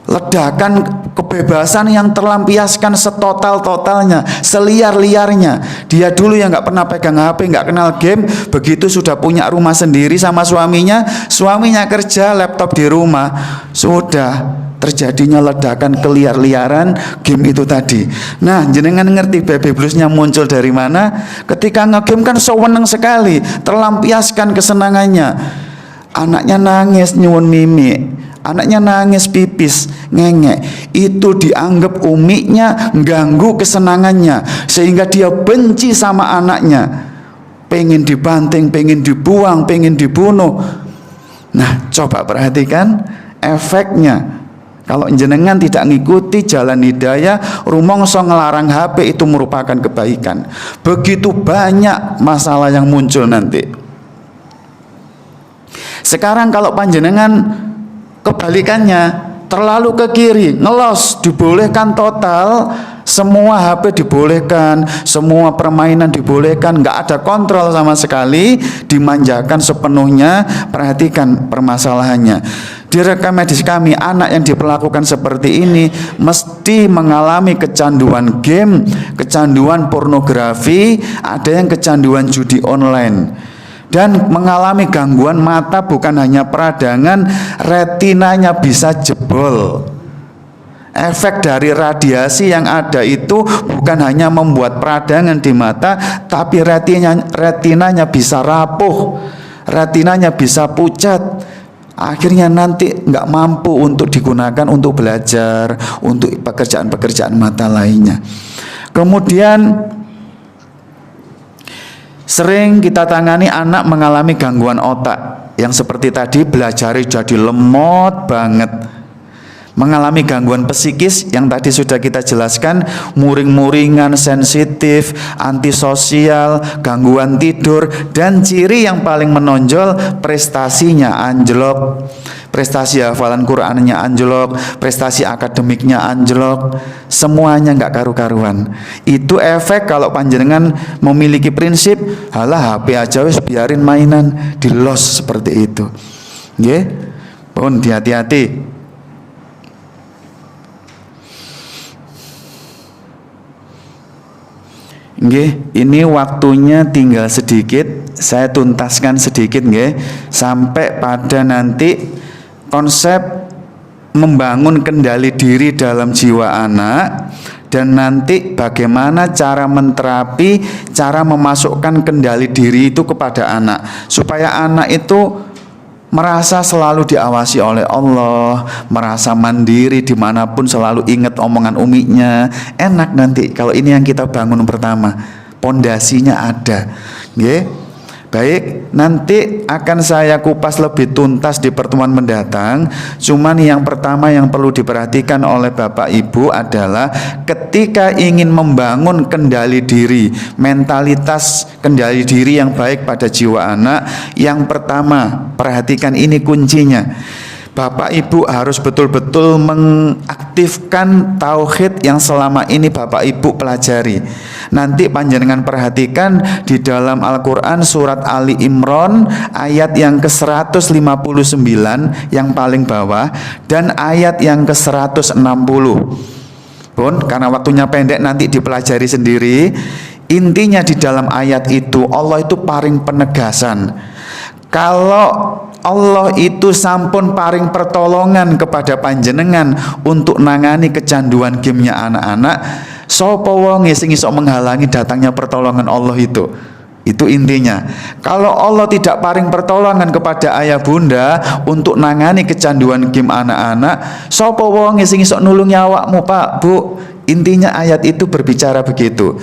ledakan kebebasan yang terlampiaskan setotal-totalnya, seliar-liarnya. Dia dulu yang nggak pernah pegang HP, nggak kenal game, begitu sudah punya rumah sendiri sama suaminya kerja, laptop di rumah, sudah terjadinya ledakan keliar-liaran game itu tadi. Nah, jenengan ngerti baby bluesnya muncul dari mana? Ketika ngegame kan seneng sekali, terlampiaskan kesenangannya. Anaknya nangis nyuwun mimi, anaknya nangis pipis, ngengek. Itu dianggap umiknya ganggu kesenangannya, sehingga dia benci sama anaknya. Pengen dibanting, pengen dibuang, pengen dibunuh. Nah, coba perhatikan efeknya. Kalau jenengan tidak ngikuti jalan hidayah, rumongso ngelarang HP itu merupakan kebaikan. Begitu banyak masalah yang muncul nanti. Sekarang kalau panjenengan kebalikannya, terlalu ke kiri, ngelos, dibolehkan total, semua HP dibolehkan, semua permainan dibolehkan, nggak ada kontrol sama sekali, dimanjakan sepenuhnya. Perhatikan permasalahannya. Di rekam medis kami, anak yang diperlakukan seperti ini mesti mengalami kecanduan game, kecanduan pornografi, ada yang kecanduan judi online, dan mengalami gangguan mata. Bukan hanya peradangan, retinanya bisa jebol. Efek dari radiasi yang ada itu bukan hanya membuat peradangan di mata, tapi retinanya bisa rapuh, retinanya bisa pucat. Akhirnya nanti nggak mampu untuk digunakan untuk belajar, untuk pekerjaan-pekerjaan mata lainnya. Kemudian sering kita tangani anak mengalami gangguan otak, yang seperti tadi belajar jadi lemot banget, mengalami gangguan psikis yang tadi sudah kita jelaskan, muring-muringan, sensitif, antisosial, gangguan tidur, dan ciri yang paling menonjol prestasinya anjlok, prestasi hafalan Qur'annya anjlok, prestasi akademiknya anjlok, semuanya nggak karu-karuan. Itu efek kalau panjenengan memiliki prinsip, halah HP aja wis biarin mainan, di-los seperti itu. Nggih, pun hati-hati. Nggih, ini waktunya tinggal sedikit, saya tuntaskan sedikit nggih, sampai pada nanti konsep membangun kendali diri dalam jiwa anak, dan nanti bagaimana cara menterapi, cara memasukkan kendali diri itu kepada anak, supaya anak itu merasa selalu diawasi oleh Allah, merasa mandiri dimanapun, selalu ingat omongan umiknya. Enak nanti kalau ini yang kita bangun pertama, pondasinya ada. Nggih. Baik, nanti akan saya kupas lebih tuntas di pertemuan mendatang. Cuman yang pertama yang perlu diperhatikan oleh Bapak Ibu adalah ketika ingin membangun kendali diri, mentalitas kendali diri yang baik pada jiwa anak, yang pertama perhatikan ini kuncinya. Bapak Ibu harus betul-betul mengaktifkan tauhid yang selama ini Bapak Ibu pelajari. Nanti panjenengan perhatikan di dalam Al-Quran surat Ali Imran ayat yang ke-159 yang paling bawah, dan ayat yang ke-160. Pun karena waktunya pendek nanti dipelajari sendiri. Intinya di dalam ayat itu Allah itu paring penegasan. Kalau Allah itu sampun paring pertolongan kepada panjenengan untuk nangani kecanduan gamenya anak-anak, sapa wonge sing iso menghalangi datangnya pertolongan Allah itu? Itu intinya. Kalau Allah tidak paring pertolongan kepada ayah bunda untuk nangani kecanduan game anak-anak, sapa wonge sing iso nulungi awakmu, Pak, Bu? Intinya ayat itu berbicara begitu.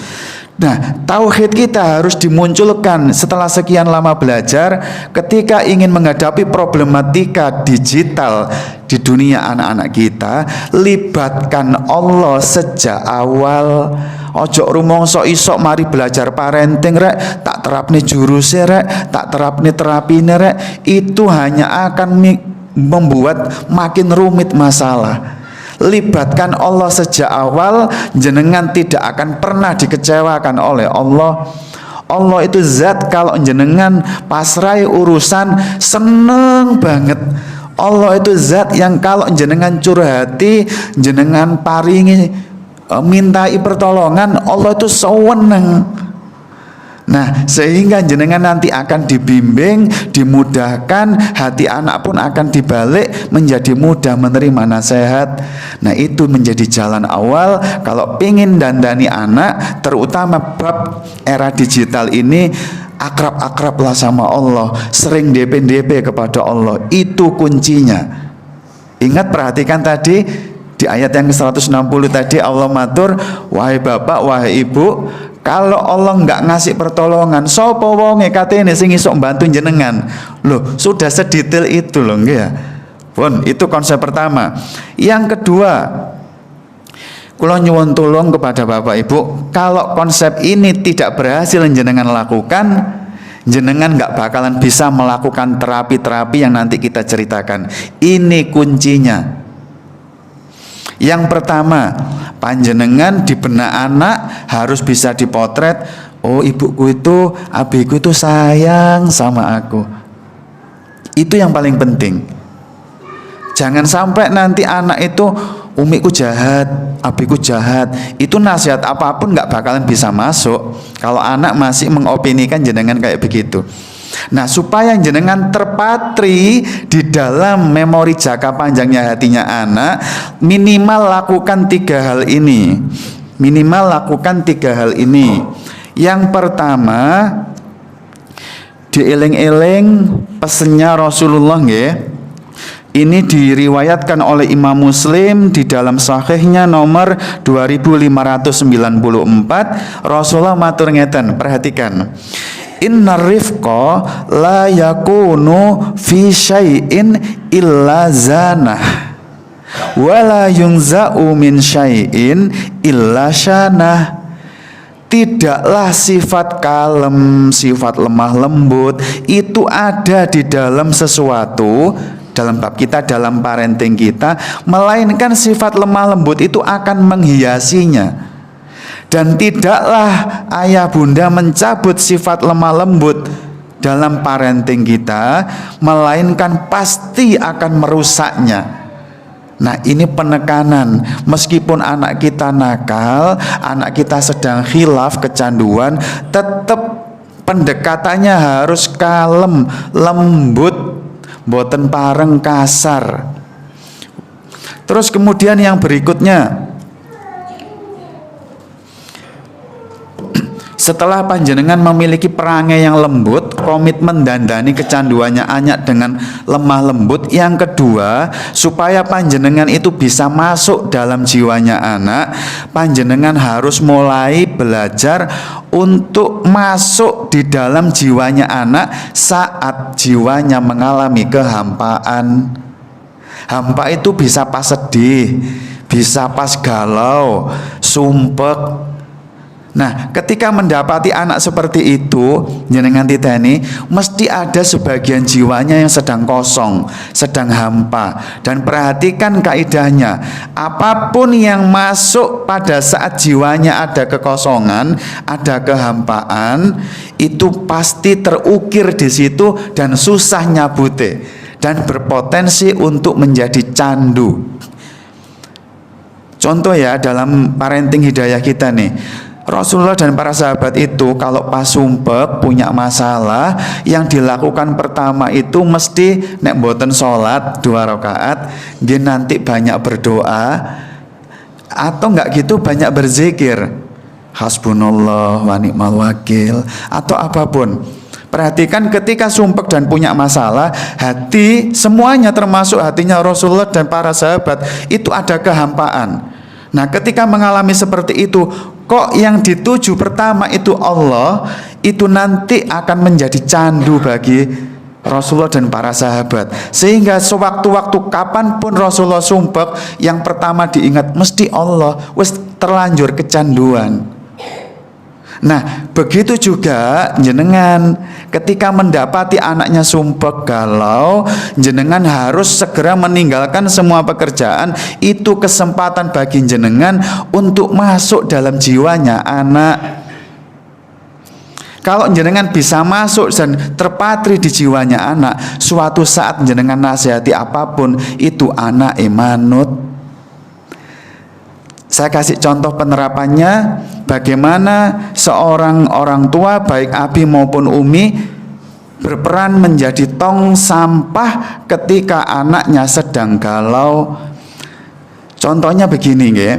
Nah, tauhid kita harus dimunculkan setelah sekian lama belajar. Ketika ingin menghadapi problematika digital di dunia anak-anak kita, libatkan Allah sejak awal. Ojo rumongso isok mari belajar parenting rek, tak terapne jurusnya rek, tak terapne terapine rek, itu hanya akan membuat makin rumit masalah. Libatkan Allah sejak awal, jenengan tidak akan pernah dikecewakan oleh Allah. Allah itu zat kalau jenengan pasrai urusan seneng banget. Allah itu zat yang kalau jenengan curhati, jenengan paringi, mintai pertolongan, Allah itu seneng. Nah, sehingga jenengan nanti akan dibimbing, dimudahkan, hati anak pun akan dibalik menjadi mudah menerima nasihat. Nah, itu menjadi jalan awal kalau pingin dandani anak, terutama bab era digital ini. Akrab-akrablah sama Allah, sering DP kepada Allah, itu kuncinya. Ingat, perhatikan tadi di ayat yang ke-160 tadi Allah matur, wahai bapak, wahai ibu, kalau Allah nggak ngasih pertolongan, sapa wonge katene sing iso bantu jenengan. Loh, sudah sedetail itu loh, nggih ya. Pun, itu konsep pertama. Yang kedua, kula nyuwun tulung kepada Bapak Ibu, kalau konsep ini tidak berhasil jenengan lakukan, jenengan nggak bakalan bisa melakukan terapi-terapi yang nanti kita ceritakan. Ini kuncinya. Yang pertama, panjenengan di benak anak harus bisa dipotret. Oh, ibuku itu, abiku itu sayang sama aku. Itu yang paling penting. Jangan sampai nanti anak itu, umiku jahat, abiku jahat. Itu nasihat apapun nggak bakalan bisa masuk kalau anak masih mengopinikan jenengan kayak begitu. Nah, supaya jenengan terpatri di dalam memori jangka panjangnya hatinya anak, minimal lakukan 3 hal ini. Minimal lakukan 3 hal ini. Yang pertama, dieling-eling pesennya Rasulullah nggih. Ini diriwayatkan oleh Imam Muslim di dalam sahihnya nomor 2594. Rasulullah matur ngeten, perhatikan. Inna rifqa la yakunu fi syai'in illa zanah wala yunza'u min syai'in illa syanah. Tidaklah sifat kalem, sifat lemah lembut itu ada di dalam sesuatu, dalam bab kita, dalam parenting kita, melainkan sifat lemah lembut itu akan menghiasinya. Dan tidaklah ayah bunda mencabut sifat lemah lembut dalam parenting kita, melainkan pasti akan merusaknya. Nah, ini penekanan. Meskipun anak kita nakal, anak kita sedang khilaf kecanduan, tetap pendekatannya harus kalem, lembut, boten pareng kasar. Terus kemudian yang berikutnya, setelah panjenengan memiliki perangai yang lembut, komitmen dandani kecanduannya anak dengan lemah lembut. Yang kedua, supaya panjenengan itu bisa masuk dalam jiwanya anak, panjenengan harus mulai belajar untuk masuk di dalam jiwanya anak saat jiwanya mengalami kehampaan. Hampa itu bisa pas sedih, bisa pas galau, sumpek. Nah, ketika mendapati anak seperti itu, jenengan titeni, mesti ada sebagian jiwanya yang sedang kosong, sedang hampa. Dan perhatikan kaidahnya, apapun yang masuk pada saat jiwanya ada kekosongan, ada kehampaan, itu pasti terukir di situ dan susah nyabute dan berpotensi untuk menjadi candu. Contoh ya, dalam parenting hidayah kita nih, Rasulullah dan para sahabat itu kalau pas sumpek punya masalah, yang dilakukan pertama itu mesti nek mboten sholat 2 rakaat, dia nanti banyak berdoa, atau enggak gitu banyak berzikir, hasbunallah wa ni'mal wakil, atau apapun. Perhatikan ketika sumpek dan punya masalah, hati semuanya termasuk hatinya Rasulullah dan para sahabat itu ada kehampaan. Nah, ketika mengalami seperti itu, kok yang dituju pertama itu Allah, itu nanti akan menjadi candu bagi Rasulullah dan para sahabat. Sehingga sewaktu-waktu kapanpun Rasulullah sumpek, yang pertama diingat mesti Allah, wis terlanjur kecanduan. Nah, begitu juga jenengan ketika mendapati anaknya sumpek galau, jenengan harus segera meninggalkan semua pekerjaan. Itu kesempatan bagi jenengan untuk masuk dalam jiwanya anak. Kalau jenengan bisa masuk dan terpatri di jiwanya anak, suatu saat jenengan nasihati apapun, itu anak manut. Saya kasih contoh penerapannya, bagaimana seorang orang tua baik abi maupun umi berperan menjadi tong sampah ketika anaknya sedang galau. Contohnya begini nggih.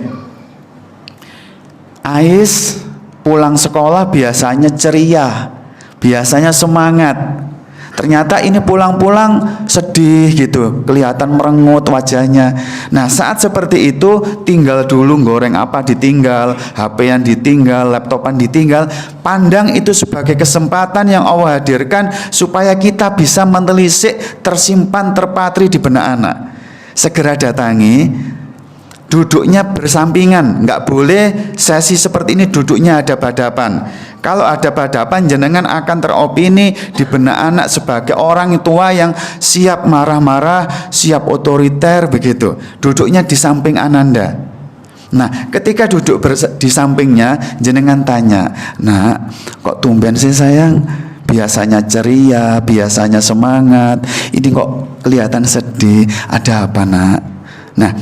Ais pulang sekolah biasanya ceria, biasanya semangat. Ternyata ini pulang-pulang sedih gitu, kelihatan merengut wajahnya. Nah, saat seperti itu tinggal dulu, goreng apa ditinggal, HP-an ditinggal, laptopan ditinggal. Pandang itu sebagai kesempatan yang Allah hadirkan supaya kita bisa menelisik, tersimpan, terpatri di benak anak. Segera datangi, duduknya bersampingan, nggak boleh sesi seperti ini duduknya hadap-hadapan. Kalau hadap-hadapan, jenengan akan teropini di benak anak sebagai orang tua yang siap marah-marah, siap otoriter begitu. Duduknya di samping ananda. Nah, ketika duduk di sampingnya, jenengan tanya, "Nak, kok tumben sih sayang? Biasanya ceria, biasanya semangat. Ini kok kelihatan sedih. Ada apa, Nak?" Nah,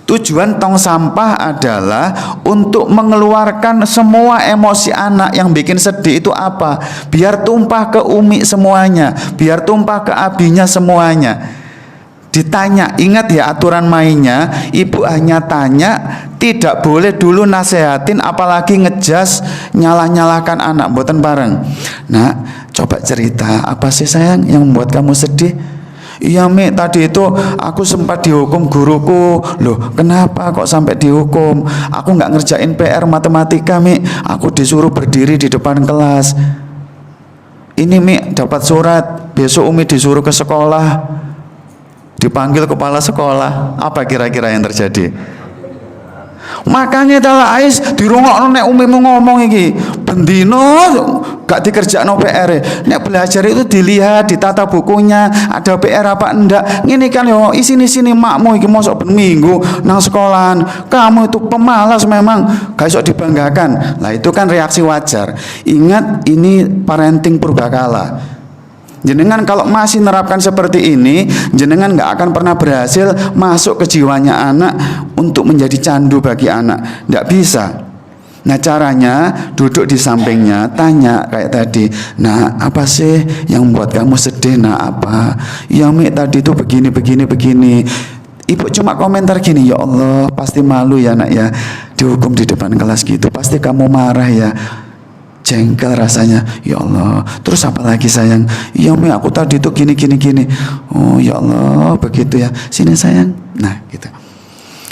tujuan tong sampah adalah untuk mengeluarkan semua emosi anak yang bikin sedih itu apa? Biar tumpah ke umi semuanya, biar tumpah ke abinya semuanya. Ditanya, ingat ya aturan mainnya, ibu hanya tanya, tidak boleh dulu nasehatin apalagi ngejas, nyalah-nyalahkan anak, mboten bareng. Nah, coba cerita, apa sih sayang yang membuat kamu sedih? Iya Mi, tadi itu aku sempat dihukum guruku. Loh, kenapa kok sampai dihukum? Aku nggak ngerjain PR matematika Mi, aku disuruh berdiri di depan kelas. Ini Mi dapat surat, besok Umi disuruh ke sekolah, dipanggil kepala sekolah. Apa kira-kira yang terjadi? Makanya adalah Ais dirungokno nek umimu ngomong iki bendino gak dikerjakno PR. Nek belajar itu dilihat, ditata bukunya, ada PR apa enggak. Ngene kan yo isini-sini makmu iki mosok ben minggu nang sekolahan. Kamu itu pemalas memang, gak iso dibanggakan. Lah itu kan reaksi wajar. Ingat ini parenting purbakala. Jenengan kalau masih nerapkan seperti ini, jenengan nggak akan pernah berhasil masuk ke jiwanya anak untuk menjadi candu bagi anak. Nggak bisa. Nah, caranya duduk di sampingnya, tanya kayak tadi, "Nah, apa sih yang membuat kamu sedih? Nah, apa? Ya Mi, tadi itu begini. Ibu cuma komentar gini, "Ya Allah, pasti malu ya nak ya, dihukum di depan kelas gitu. Pasti kamu marah ya. Jengkel rasanya, ya Allah. Terus apa lagi sayang? Ya Mi, aku tadi itu gini. Oh ya Allah, begitu ya. Sini sayang." Nah gitu.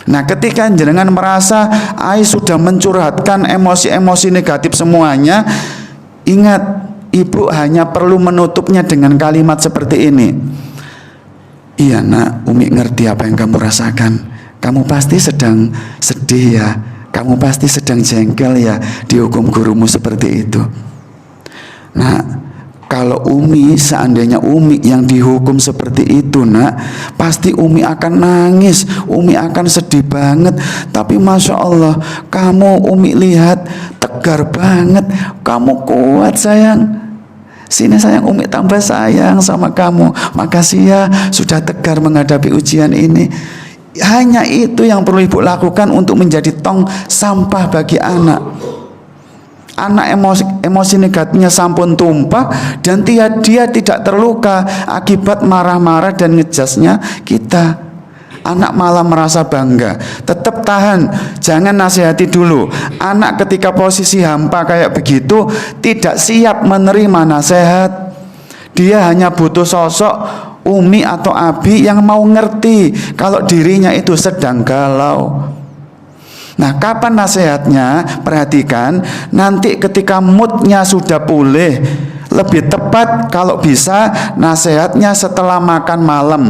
Nah, ketika jenengan merasa Ais sudah mencurhatkan emosi-emosi negatif semuanya, ingat, ibu hanya perlu menutupnya dengan kalimat seperti ini. "Iya nak, Umi ngerti apa yang kamu rasakan. Kamu pasti sedang sedih ya. Kamu pasti sedang jengkel ya dihukum gurumu seperti itu." Nah, kalau Umi, seandainya Umi yang dihukum seperti itu nak, pasti Umi akan nangis, Umi akan sedih banget. Tapi Masya Allah, kamu Umi lihat tegar banget, kamu kuat sayang. Sini sayang, Umi tambah sayang sama kamu. Makasih ya sudah tegar menghadapi ujian ini. Hanya itu yang perlu ibu lakukan untuk menjadi tong sampah bagi anak. anak emosi negatifnya sampun tumpah dan dia tidak terluka akibat marah-marah dan ngejasnya kita. Anak malah merasa bangga. Tetap tahan, jangan nasihati dulu. Anak ketika posisi hampa kayak begitu tidak siap menerima nasihat. Dia hanya butuh sosok umi atau abi yang mau ngerti kalau dirinya itu sedang galau. Nah, kapan nasihatnya? Perhatikan, nanti ketika moodnya sudah pulih. Lebih tepat kalau bisa nasihatnya setelah makan malam.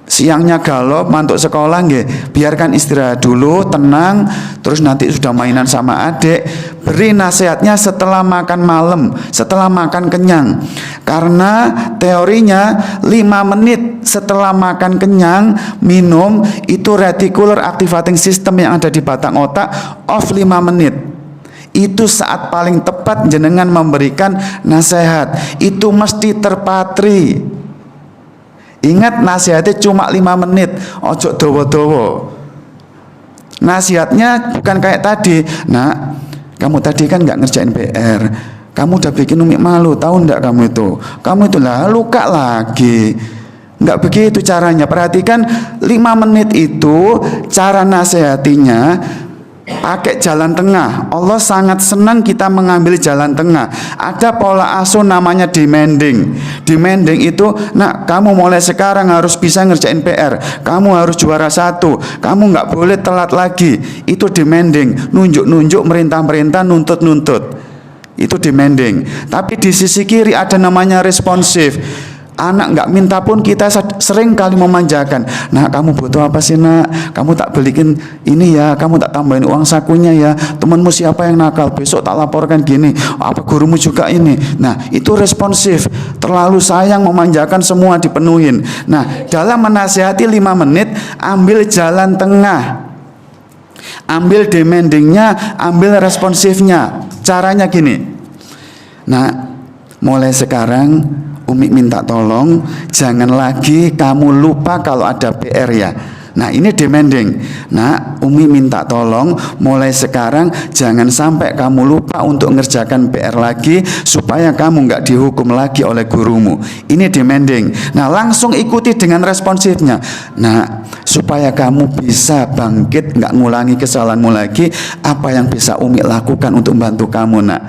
Siangnya galau, mantuk sekolah nggih, biarkan istirahat dulu, tenang, terus nanti sudah mainan sama adik, beri nasihatnya setelah makan malam, setelah makan kenyang. Karena teorinya 5 menit setelah makan kenyang, minum, itu reticular activating system yang ada di batang otak off 5 menit. Itu saat paling tepat jenengan memberikan nasihat. Itu mesti terpatri. Ingat, nasihatnya cuma 5 menit, ojo dowo-dowo. Nasihatnya bukan kayak tadi. Nah, kamu tadi kan nggak ngerjain PR, kamu udah bikin Umi malu, tahu nggak kamu itu? Kamu itu lah luka lagi. Nggak begitu caranya. Perhatikan, 5 menit itu cara nasihatinya pakai jalan tengah. Allah sangat senang kita mengambil jalan tengah. Ada pola asuh namanya demanding. Demanding itu, nak, kamu mulai sekarang harus bisa ngerjain PR, kamu harus juara 1, kamu nggak boleh telat lagi. Itu demanding, nunjuk-nunjuk, merintah-merintah, nuntut-nuntut. Itu demanding. Tapi di sisi kiri ada namanya responsif. Anak nggak minta pun kita sering kali memanjakan. Nah, kamu butuh apa sih, nak? Kamu tak belikin ini ya, kamu tak tambahin uang sakunya ya. Temanmu siapa yang nakal, besok tak laporkan gini. Apa gurumu juga ini. Nah, itu responsif. Terlalu sayang, memanjakan, semua dipenuhin. Nah, dalam menasihati 5 menit, ambil jalan tengah. Ambil demandingnya, ambil responsifnya. Caranya gini. Nah, mulai sekarang Umi minta tolong, jangan lagi kamu lupa kalau ada PR ya. Nah, ini demanding. Nah, Umi minta tolong, mulai sekarang jangan sampai kamu lupa untuk ngerjakan PR lagi, supaya kamu nggak dihukum lagi oleh gurumu. Ini demanding. Nah, langsung ikuti dengan responsifnya. Nah, supaya kamu bisa bangkit, nggak ngulangi kesalahanmu lagi, apa yang bisa Umi lakukan untuk membantu kamu, nak?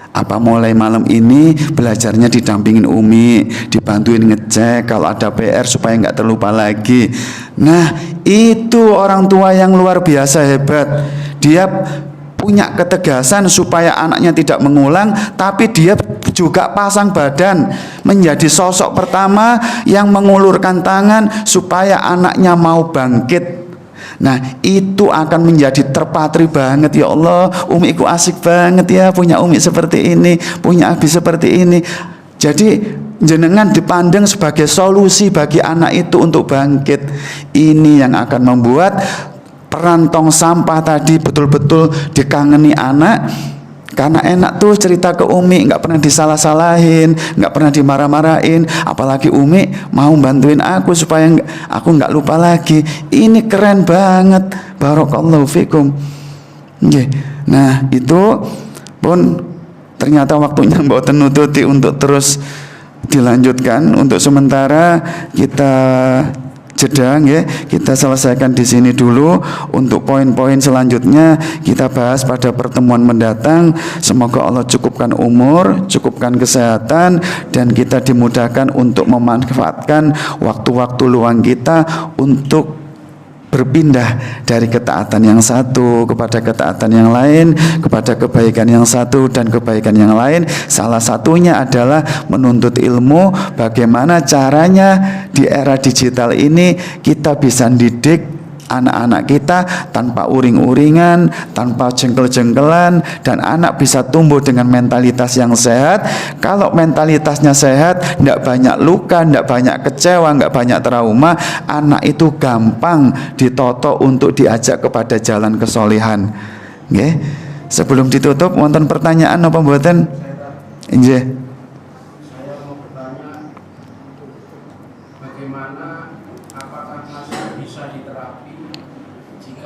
Apa mulai malam ini belajarnya didampingin Umi, dibantuin ngecek kalau ada PR supaya nggak terlupa lagi. Nah, itu orang tua yang luar biasa hebat. Dia punya ketegasan supaya anaknya tidak mengulang, tapi dia juga pasang badan menjadi sosok pertama yang mengulurkan tangan supaya anaknya mau bangkit. Nah, itu akan menjadi terpatri banget. Ya Allah, Umi ku asik banget ya, punya Umi seperti ini, punya Abi seperti ini. Jadi jenengan dipandang sebagai solusi bagi anak itu untuk bangkit. Ini yang akan membuat peran tong sampah tadi betul-betul dikangeni anak. Karena enak tuh cerita ke Umi, nggak pernah disalah-salahin, nggak pernah dimarah-marahin. Apalagi Umi mau bantuin aku supaya aku nggak lupa lagi. Ini keren banget. Barakallahu fikum. Nah, itu pun ternyata waktunya mboten nututi untuk terus dilanjutkan. Untuk sementara kita jeda, ya, kita selesaikan di sini dulu. Untuk poin-poin selanjutnya kita bahas pada pertemuan mendatang. Semoga Allah cukupkan umur, cukupkan kesehatan, dan kita dimudahkan untuk memanfaatkan waktu-waktu luang kita untuk berpindah dari ketaatan yang satu kepada ketaatan yang lain, kepada kebaikan yang satu dan kebaikan yang lain. Salah satunya adalah menuntut ilmu. Bagaimana caranya di era digital ini kita bisa didik anak-anak kita tanpa uring-uringan, tanpa jengkel-jengkelan, dan anak bisa tumbuh dengan mentalitas yang sehat. Kalau mentalitasnya sehat, tidak banyak luka, tidak banyak kecewa, tidak banyak trauma, anak itu gampang ditoto untuk diajak kepada jalan kesolehan. Nggih. Sebelum ditutup, wonten pertanyaan apa mboten? Nggih.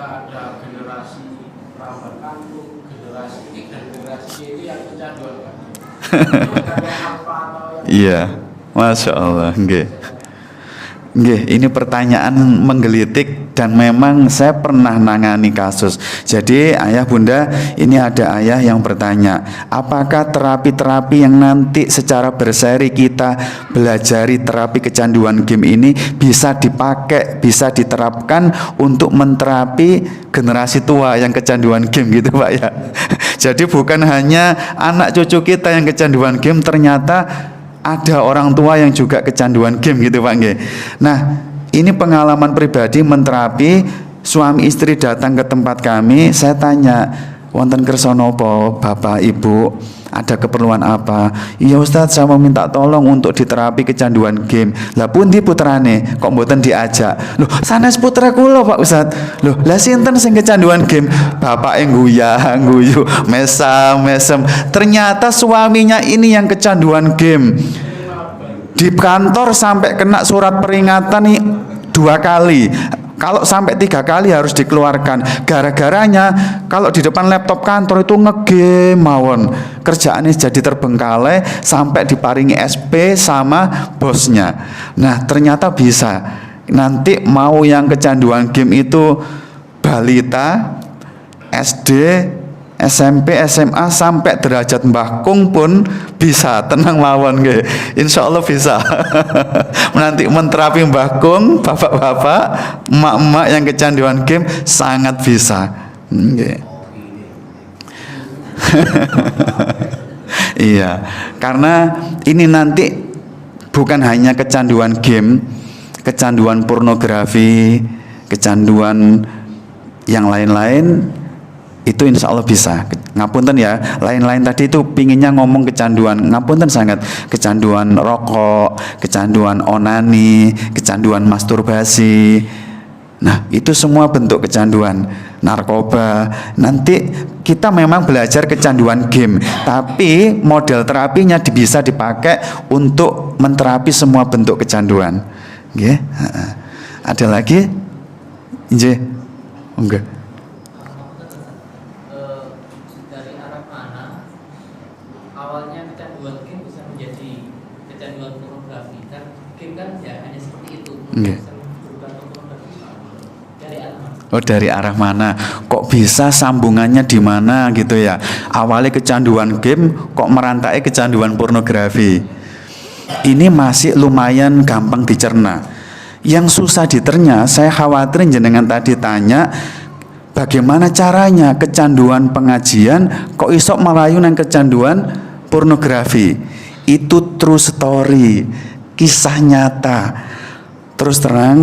Ada generasi rambat kantuk, generasi Iya, Masya Allah, nggih. Nggih, ini pertanyaan menggelitik dan memang saya pernah nangani kasus. Jadi ayah bunda, ini ada ayah yang bertanya, apakah terapi-terapi yang nanti secara berseri kita belajari terapi kecanduan game ini bisa dipakai, bisa diterapkan untuk menterapi generasi tua yang kecanduan game gitu Pak ya. Jadi bukan hanya anak cucu kita yang kecanduan game, ternyata ada orang tua yang juga kecanduan game gitu Pak nggih. Nah, ini pengalaman pribadi menterapi, suami istri datang ke tempat kami, saya tanya, wonten kersa napa Bapak Ibu? Ada keperluan apa? Iya Ustadz, saya mau minta tolong untuk diterapi kecanduan game. Lah pundi putrane kok mboten diajak? Loh, sanes putra kula Pak Ustadz. Loh, lah sinten sing kecanduan game? Bapak yang guyah, guyu, mesem. Ternyata suaminya ini yang kecanduan game. Di kantor sampai kena surat peringatan nih 2 kali. Kalau sampai 3 kali harus dikeluarkan. Gara-garanya kalau di depan laptop kantor itu ngegame mawon. Kerjaannya jadi terbengkalai sampai diparingi SP sama bosnya. Nah, ternyata bisa. Nanti mau yang kecanduan game itu balita, SD, SMP, SMA sampai derajat Mbah Kung pun bisa, tenang mawon nggih. Insya Allah bisa. Nanti menterapi Mbah Kung, bapak-bapak, emak-emak yang kecanduan game sangat bisa. Nggih. Iya, karena ini nanti bukan hanya kecanduan game, kecanduan pornografi, kecanduan yang lain-lain, itu insya Allah bisa. Ngapunten ya, lain-lain tadi itu pinginnya ngomong kecanduan, ngapunten sangat, kecanduan rokok, kecanduan onani, kecanduan masturbasi. Nah, itu semua bentuk kecanduan. Narkoba. Nanti kita memang belajar kecanduan game, tapi model terapinya bisa dipakai untuk menterapi semua bentuk kecanduan. Nggih. Ada lagi? Nggih. Enggak. Oh, dari arah mana? Kok bisa sambungannya di mana gitu ya? Awalnya kecanduan game, kok merantai kecanduan pornografi. Ini masih lumayan gampang dicerna. Yang susah diternya, saya khawatir jenengan tadi tanya, bagaimana caranya kecanduan pengajian kok isok melayu nang kecanduan pornografi. Itu true story, kisah nyata. Terus terang,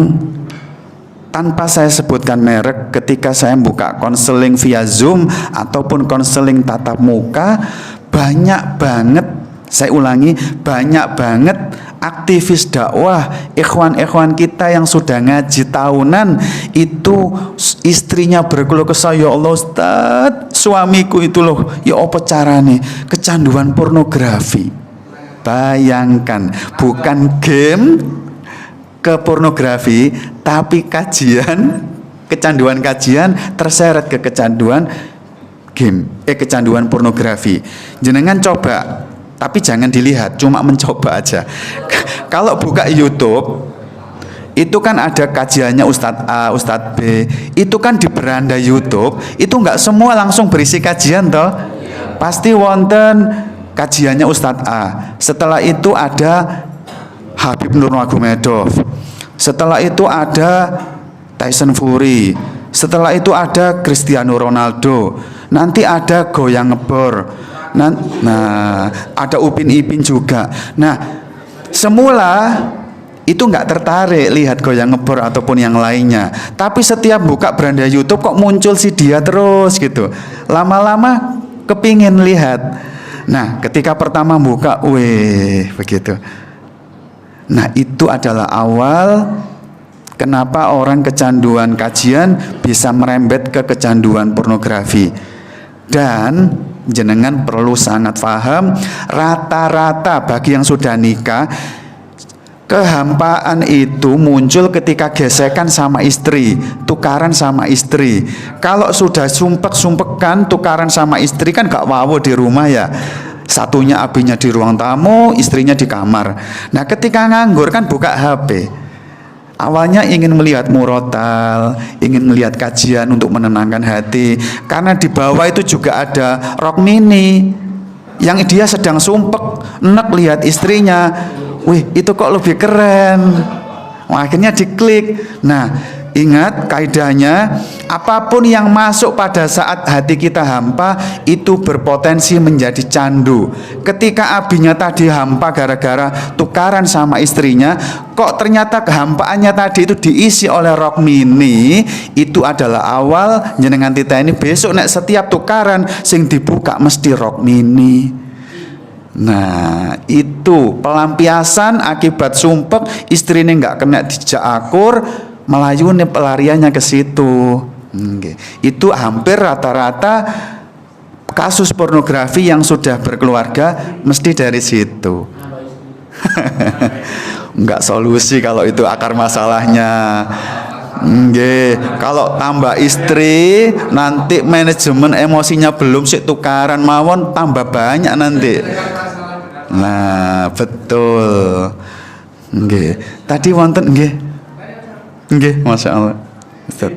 tanpa saya sebutkan merek, ketika saya buka konseling via Zoom ataupun konseling tatap muka, banyak banget, saya ulangi, banyak banget aktivis dakwah, ikhwan-ikhwan kita yang sudah ngaji tahunan, itu istrinya berkeluh kesah, ya Allah Ustaz, suamiku itu loh, ya apa carane kecanduan pornografi. Bayangkan, bukan game ke pornografi, tapi kajian, kecanduan kajian terseret ke kecanduan game, kecanduan pornografi. Jenengan coba, tapi jangan dilihat, cuma mencoba aja. Kalau buka YouTube, itu kan ada kajiannya Ustadz A, Ustadz B, itu kan di beranda YouTube, itu nggak semua langsung berisi kajian toh, pasti wonten kajiannya Ustadz A. Setelah itu ada Habib Nurmagomedov. Setelah itu ada Tyson Fury. Setelah itu ada Cristiano Ronaldo. Nanti ada goyang ngebor. Nah, ada Upin Ipin juga. Nah, semula itu nggak tertarik lihat goyang ngebor ataupun yang lainnya. Tapi setiap buka beranda YouTube kok muncul si dia terus gitu. Lama-lama kepingin lihat. Nah, ketika pertama buka, weh, begitu. Nah, itu adalah awal kenapa orang kecanduan kajian bisa merembet ke kecanduan pornografi. Dan jenengan perlu sangat paham, rata-rata bagi yang sudah nikah, kehampaan itu muncul ketika gesekan sama istri, tukaran sama istri. Kalau sudah sumpek-sumpekan tukaran sama istri kan gak wawo di rumah ya. Satunya abinya di ruang tamu, istrinya di kamar. Nah, ketika nganggur kan buka HP. Awalnya ingin melihat murotal, ingin melihat kajian untuk menenangkan hati. Karena di bawah itu juga ada rok mini yang dia sedang sumpek, enek lihat istrinya. Wih, itu kok lebih keren. Wah, akhirnya diklik. Nah, ingat kaidahnya, apapun yang masuk pada saat hati kita hampa itu berpotensi menjadi candu. Ketika abinya tadi hampa gara-gara tukaran sama istrinya, kok ternyata kehampaannya tadi itu diisi oleh rok mini, itu adalah awal jenengan tita ini besok nek setiap tukaran sing dibuka mesti rok mini. Nah, itu pelampiasan akibat sumpek, istrinya nggak kena dijak akur, Melayu nih pelariannya ke situ. Itu hampir rata-rata kasus pornografi yang sudah berkeluarga mesti dari situ. Enggak solusi kalau itu akar masalahnya. Kalau tambah istri nanti manajemen emosinya belum sih tukaran mawon tambah banyak nanti. Nah, betul. Tadi wonten Masya Allah. Ustaz.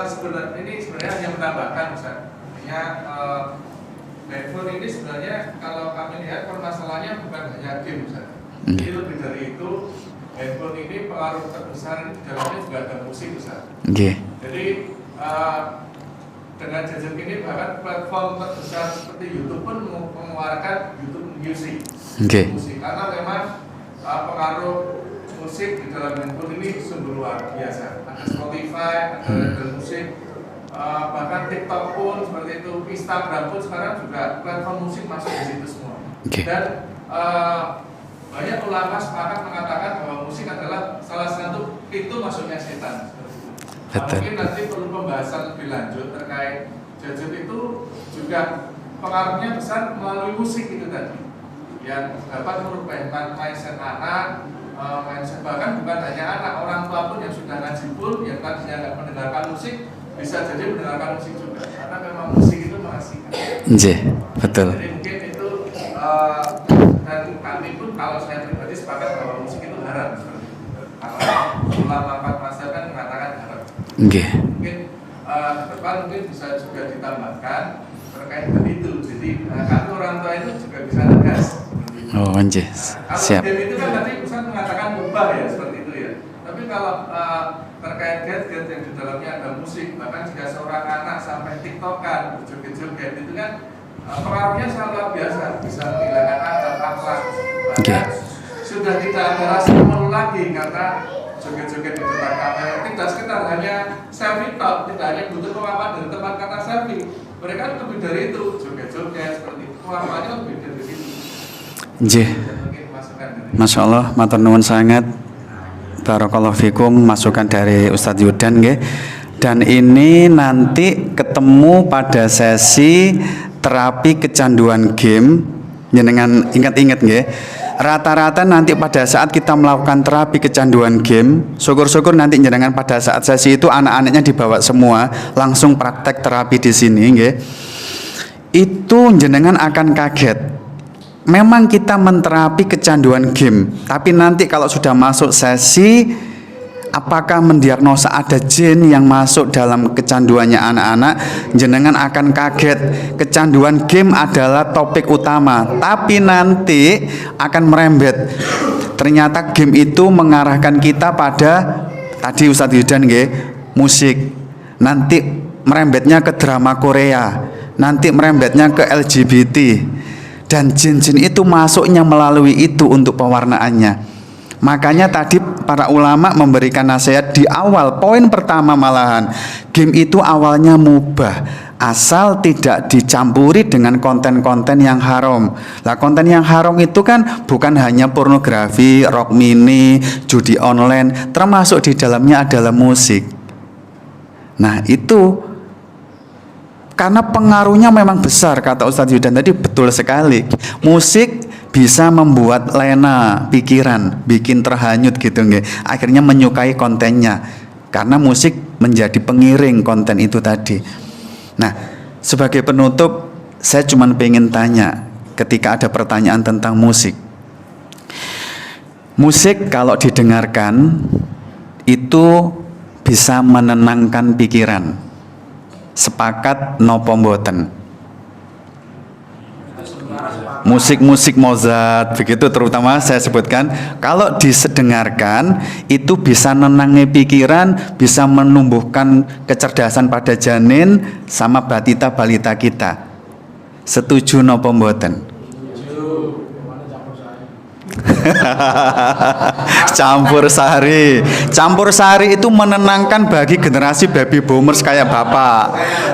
Sebenarnya ini hanya menambahkan, Ustaz. Handphone ini sebenarnya kalau kami lihat permasalahannya bukan hanya game, Ustaz. Jadi lebih dari itu, handphone ini pengaruh terbesar di dalamnya juga ada musik, Ustaz. Jadi dengan gadget ini bahkan platform terbesar seperti YouTube pun mengeluarkan YouTube Music. Musik karena memang pengaruh musik di dalam handphone ini sungguh luar biasa. Ada Spotify, ada Apple Music, bahkan TikTok pun seperti itu, Instagram pun sekarang juga platform musik masuk di situ semua. Dan banyak ulama sepakat mengatakan bahwa musik adalah salah satu pintu masuknya setan. Mungkin nanti perlu pembahasan lebih lanjut terkait gadget itu juga pengaruhnya besar melalui musik itu tadi, yang dapat merubah mindset anak. Bahkan bukan hanya anak, orang tua pun yang sudah ngaji pun yang tadinya nggak mendengarkan musik bisa jadi mendengarkan musik juga karena memang musik itu mengasihkan. Betul. Jadi mungkin itu dan kami pun kalau saya pribadi sepakat bahwa musik itu haram seperti itu. Karena ulama empat mazhab kan mengatakan haram. Mungkin depan mungkin bisa juga ditambahkan terkait dengan itu. Jadi kami orang tua itu juga bisa tegas. Siap. Kalau game itu kan tadi Ustaz mengatakan mubah ya seperti itu ya. Tapi kalau terkait gadget yang di dalamnya ada musik, bahkan jika seorang anak sampai tiktokan, joget-joget itu kan pengaruhnya sangat luar biasa, bisa menghilangkan adab akhlak. Bahkan sudah tidak ada rasa malu lagi karena joget-joget di depan kamera. Tidak sekedar hanya selfie top, tidak hanya butuh pengakuan dari tempat kata selfie. Mereka lebih dari itu, joget-joget seperti itu. Pengakuannya lebih dari itu. Masya Allah, matur nuwun sangat. Barakallahu fikum, masukan dari Ustadz Yudan Dan ini nanti ketemu pada sesi terapi kecanduan game. Jenengan ingat-ingat rata-rata nanti pada saat kita melakukan terapi kecanduan game, syukur-syukur nanti jenengan pada saat sesi itu anak-anaknya dibawa semua langsung praktek terapi di sini Itu jenengan akan kaget. Memang kita menterapi kecanduan game, tapi nanti kalau sudah masuk sesi, apakah mendiagnosa ada jin yang masuk dalam kecanduannya anak-anak, jenengan akan kaget. Kecanduan game adalah topik utama, tapi nanti akan merembet. Ternyata game itu mengarahkan kita pada tadi Ustadz Yudan musik, nanti merembetnya ke drama Korea, nanti merembetnya ke LGBT. Dan jin-jin itu masuknya melalui itu untuk pewarnaannya. Makanya tadi para ulama memberikan nasihat di awal, poin pertama malahan, game itu awalnya mubah asal tidak dicampuri dengan konten-konten yang haram. Lah konten yang haram itu kan bukan hanya pornografi, rock mini, judi online, termasuk di dalamnya adalah musik. Nah itu karena pengaruhnya memang besar, kata Ustadz Yudan tadi betul sekali. Musik bisa membuat lena pikiran, bikin terhanyut akhirnya menyukai kontennya karena musik menjadi pengiring konten itu tadi. Nah, sebagai penutup saya cuma pengen tanya ketika ada pertanyaan tentang musik. Musik kalau didengarkan itu bisa menenangkan pikiran. Sepakat nopo mboten? Musik-musik Mozart begitu terutama saya sebutkan, kalau disedengarkan itu bisa nenangi pikiran, bisa menumbuhkan kecerdasan pada janin sama batita balita kita. Setuju nopo mboten? Campur sari. Campur sari itu menenangkan bagi generasi baby boomers kayak bapak.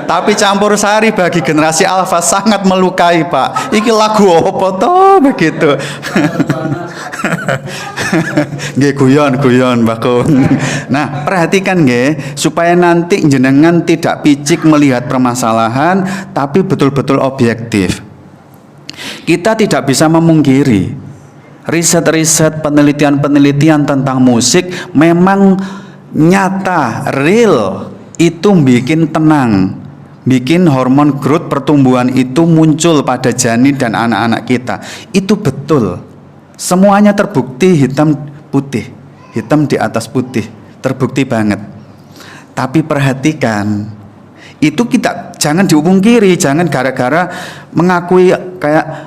Tapi campur sari bagi generasi alpha sangat melukai, Pak. Iki lagu apa toh begitu? Nggih guyon Mbak Kun. Nah, perhatikan nggih supaya nanti jenengan tidak picik melihat permasalahan tapi betul-betul objektif. Kita tidak bisa memungkiri riset-riset, penelitian-penelitian tentang musik memang nyata, real, itu bikin tenang, bikin hormon growth pertumbuhan itu muncul pada janin dan anak-anak kita. Itu betul. Semuanya terbukti hitam putih, hitam di atas putih, terbukti banget. Tapi perhatikan, itu kita jangan dipungkiri, jangan gara-gara mengakui kayak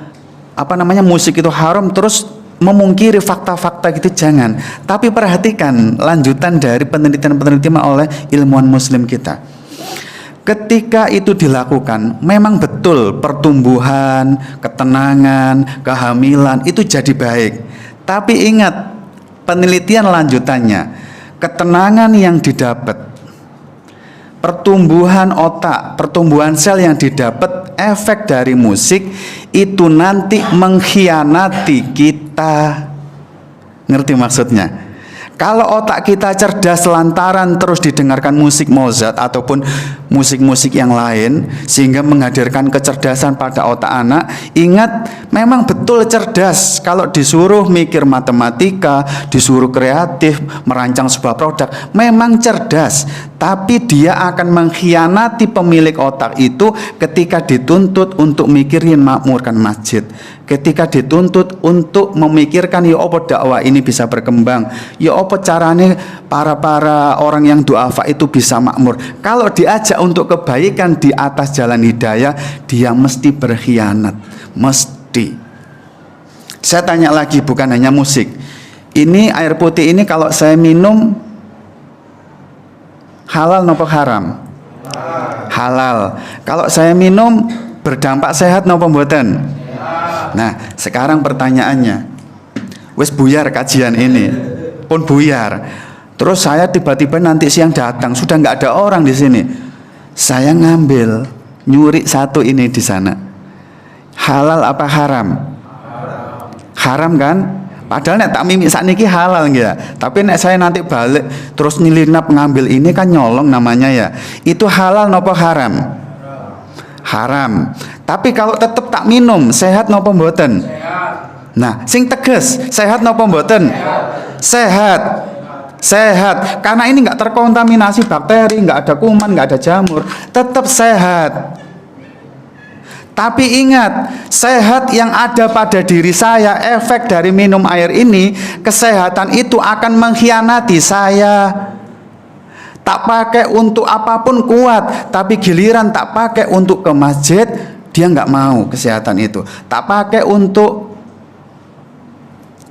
musik itu haram terus memungkiri fakta-fakta gitu, jangan. Tapi perhatikan lanjutan dari penelitian-penelitian oleh ilmuwan muslim kita. Ketika itu dilakukan, memang betul pertumbuhan, ketenangan, kehamilan itu jadi baik. Tapi ingat penelitian lanjutannya, ketenangan yang didapat, pertumbuhan otak, pertumbuhan sel yang didapat efek dari musik itu nanti mengkhianati kita. Ngerti maksudnya? Kalau otak kita cerdas lantaran terus didengarkan musik Mozart ataupun musik-musik yang lain sehingga menghadirkan kecerdasan pada otak anak, ingat memang betul cerdas kalau disuruh mikir matematika, disuruh kreatif, merancang sebuah produk, memang cerdas. Tapi dia akan mengkhianati pemilik otak itu ketika dituntut untuk mikirin makmurkan masjid, ketika dituntut untuk memikirkan ya apa dakwah ini bisa berkembang, ya apa caranya para orang yang duafa itu bisa makmur. Kalau diajak untuk kebaikan di atas jalan hidayah, dia mesti berkhianat, mesti. Saya tanya lagi, bukan hanya musik, ini air putih ini kalau saya minum halal nopo haram? Halal. Kalau saya minum berdampak sehat nopo mboten? Nah, sekarang pertanyaannya, wes buyar kajian ini, pun buyar. Terus saya tiba-tiba nanti siang datang, sudah nggak ada orang di sini. Saya ngambil, nyuri satu ini di sana. Halal apa haram? Haram kan? Padahal nek tak mimik sakniki halal nggih. Tapi nek saya nanti balik terus nyelinap ngambil ini kan nyolong namanya ya. Itu halal nopo haram? Haram. Tapi kalau tetap tak minum, sehat nopo mboten? Sehat. Nah, sing teges, sehat nopo mboten? Sehat. Sehat. Karena ini nggak terkontaminasi bakteri, nggak ada kuman, nggak ada jamur, tetap sehat. Tapi ingat, sehat yang ada pada diri saya, efek dari minum air ini, kesehatan itu akan mengkhianati saya. Tak pakai untuk apapun kuat, tapi giliran tak pakai untuk ke masjid, dia nggak mau kesehatan itu. Tak pakai untuk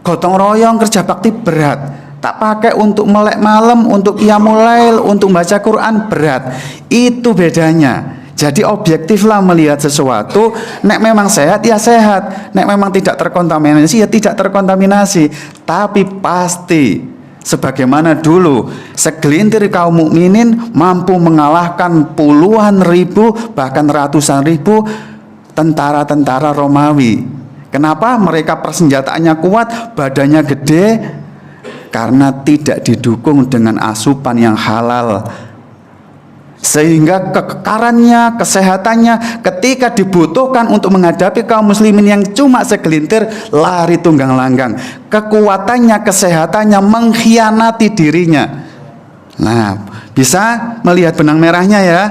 gotong royong kerja bakti berat. Tak pakai untuk melek malam, untuk qiyamul lail, untuk baca Quran berat. Itu bedanya. Jadi objektiflah melihat sesuatu. Nek memang sehat ya sehat, nek memang tidak terkontaminasi ya tidak terkontaminasi. Tapi pasti sebagaimana dulu segelintir kaum mukminin mampu mengalahkan puluhan ribu bahkan ratusan ribu tentara-tentara Romawi. Kenapa? Mereka persenjataannya kuat, badannya gede, karena tidak didukung dengan asupan yang halal. Sehingga kekekarannya, kesehatannya ketika dibutuhkan untuk menghadapi kaum muslimin yang cuma segelintir, lari tunggang langgang. Kekuatannya, kesehatannya mengkhianati dirinya. Nah, bisa melihat benang merahnya ya.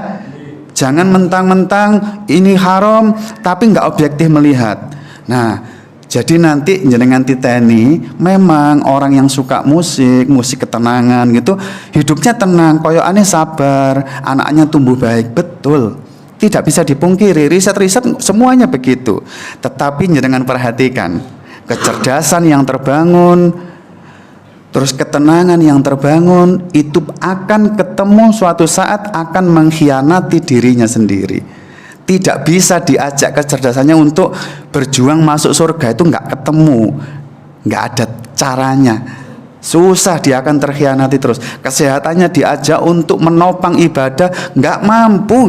Jangan mentang-mentang ini haram tapi nggak objektif melihat. Nah, jadi nanti jenengan titeni, memang orang yang suka musik, musik ketenangan gitu, hidupnya tenang, koyokane sabar, anaknya tumbuh baik, betul. Tidak bisa dipungkiri, riset-riset semuanya begitu. Tetapi jenengan perhatikan, kecerdasan yang terbangun, terus ketenangan yang terbangun, itu akan ketemu suatu saat akan mengkhianati dirinya sendiri. Tidak bisa diajak kecerdasannya untuk berjuang masuk surga, itu nggak ketemu, nggak ada caranya. Susah, dia akan terkhianati terus. Kesehatannya diajak untuk menopang ibadah, nggak mampu.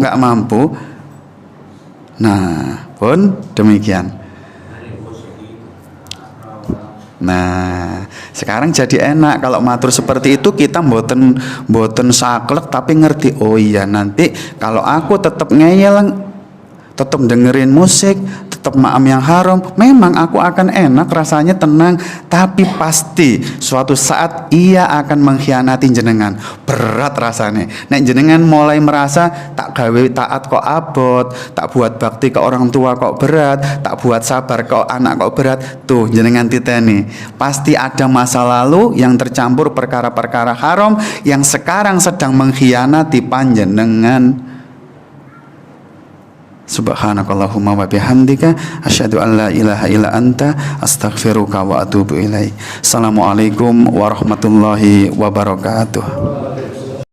Nah, pun demikian. Nah, sekarang jadi enak kalau matur seperti itu, kita mboten saklek tapi ngerti. Oh iya, nanti kalau aku tetap ngeyel, tetap dengerin musik, tetap maam yang haram, memang aku akan enak, rasanya tenang, tapi pasti suatu saat ia akan mengkhianati jenengan. Berat rasanya. Nek jenengan mulai merasa tak gawe taat kok abot, tak buat bakti ke orang tua kok berat, tak buat sabar ke anak kok berat, tuh jenengan titeni. Pasti ada masa lalu yang tercampur perkara-perkara haram yang sekarang sedang mengkhianati panjenengan. Subhanakallahumma wa bihamdika asyhadu an la ilaha illa anta astaghfiruka wa atubu ilaik. Assalamualaikum warahmatullahi wabarakatuh.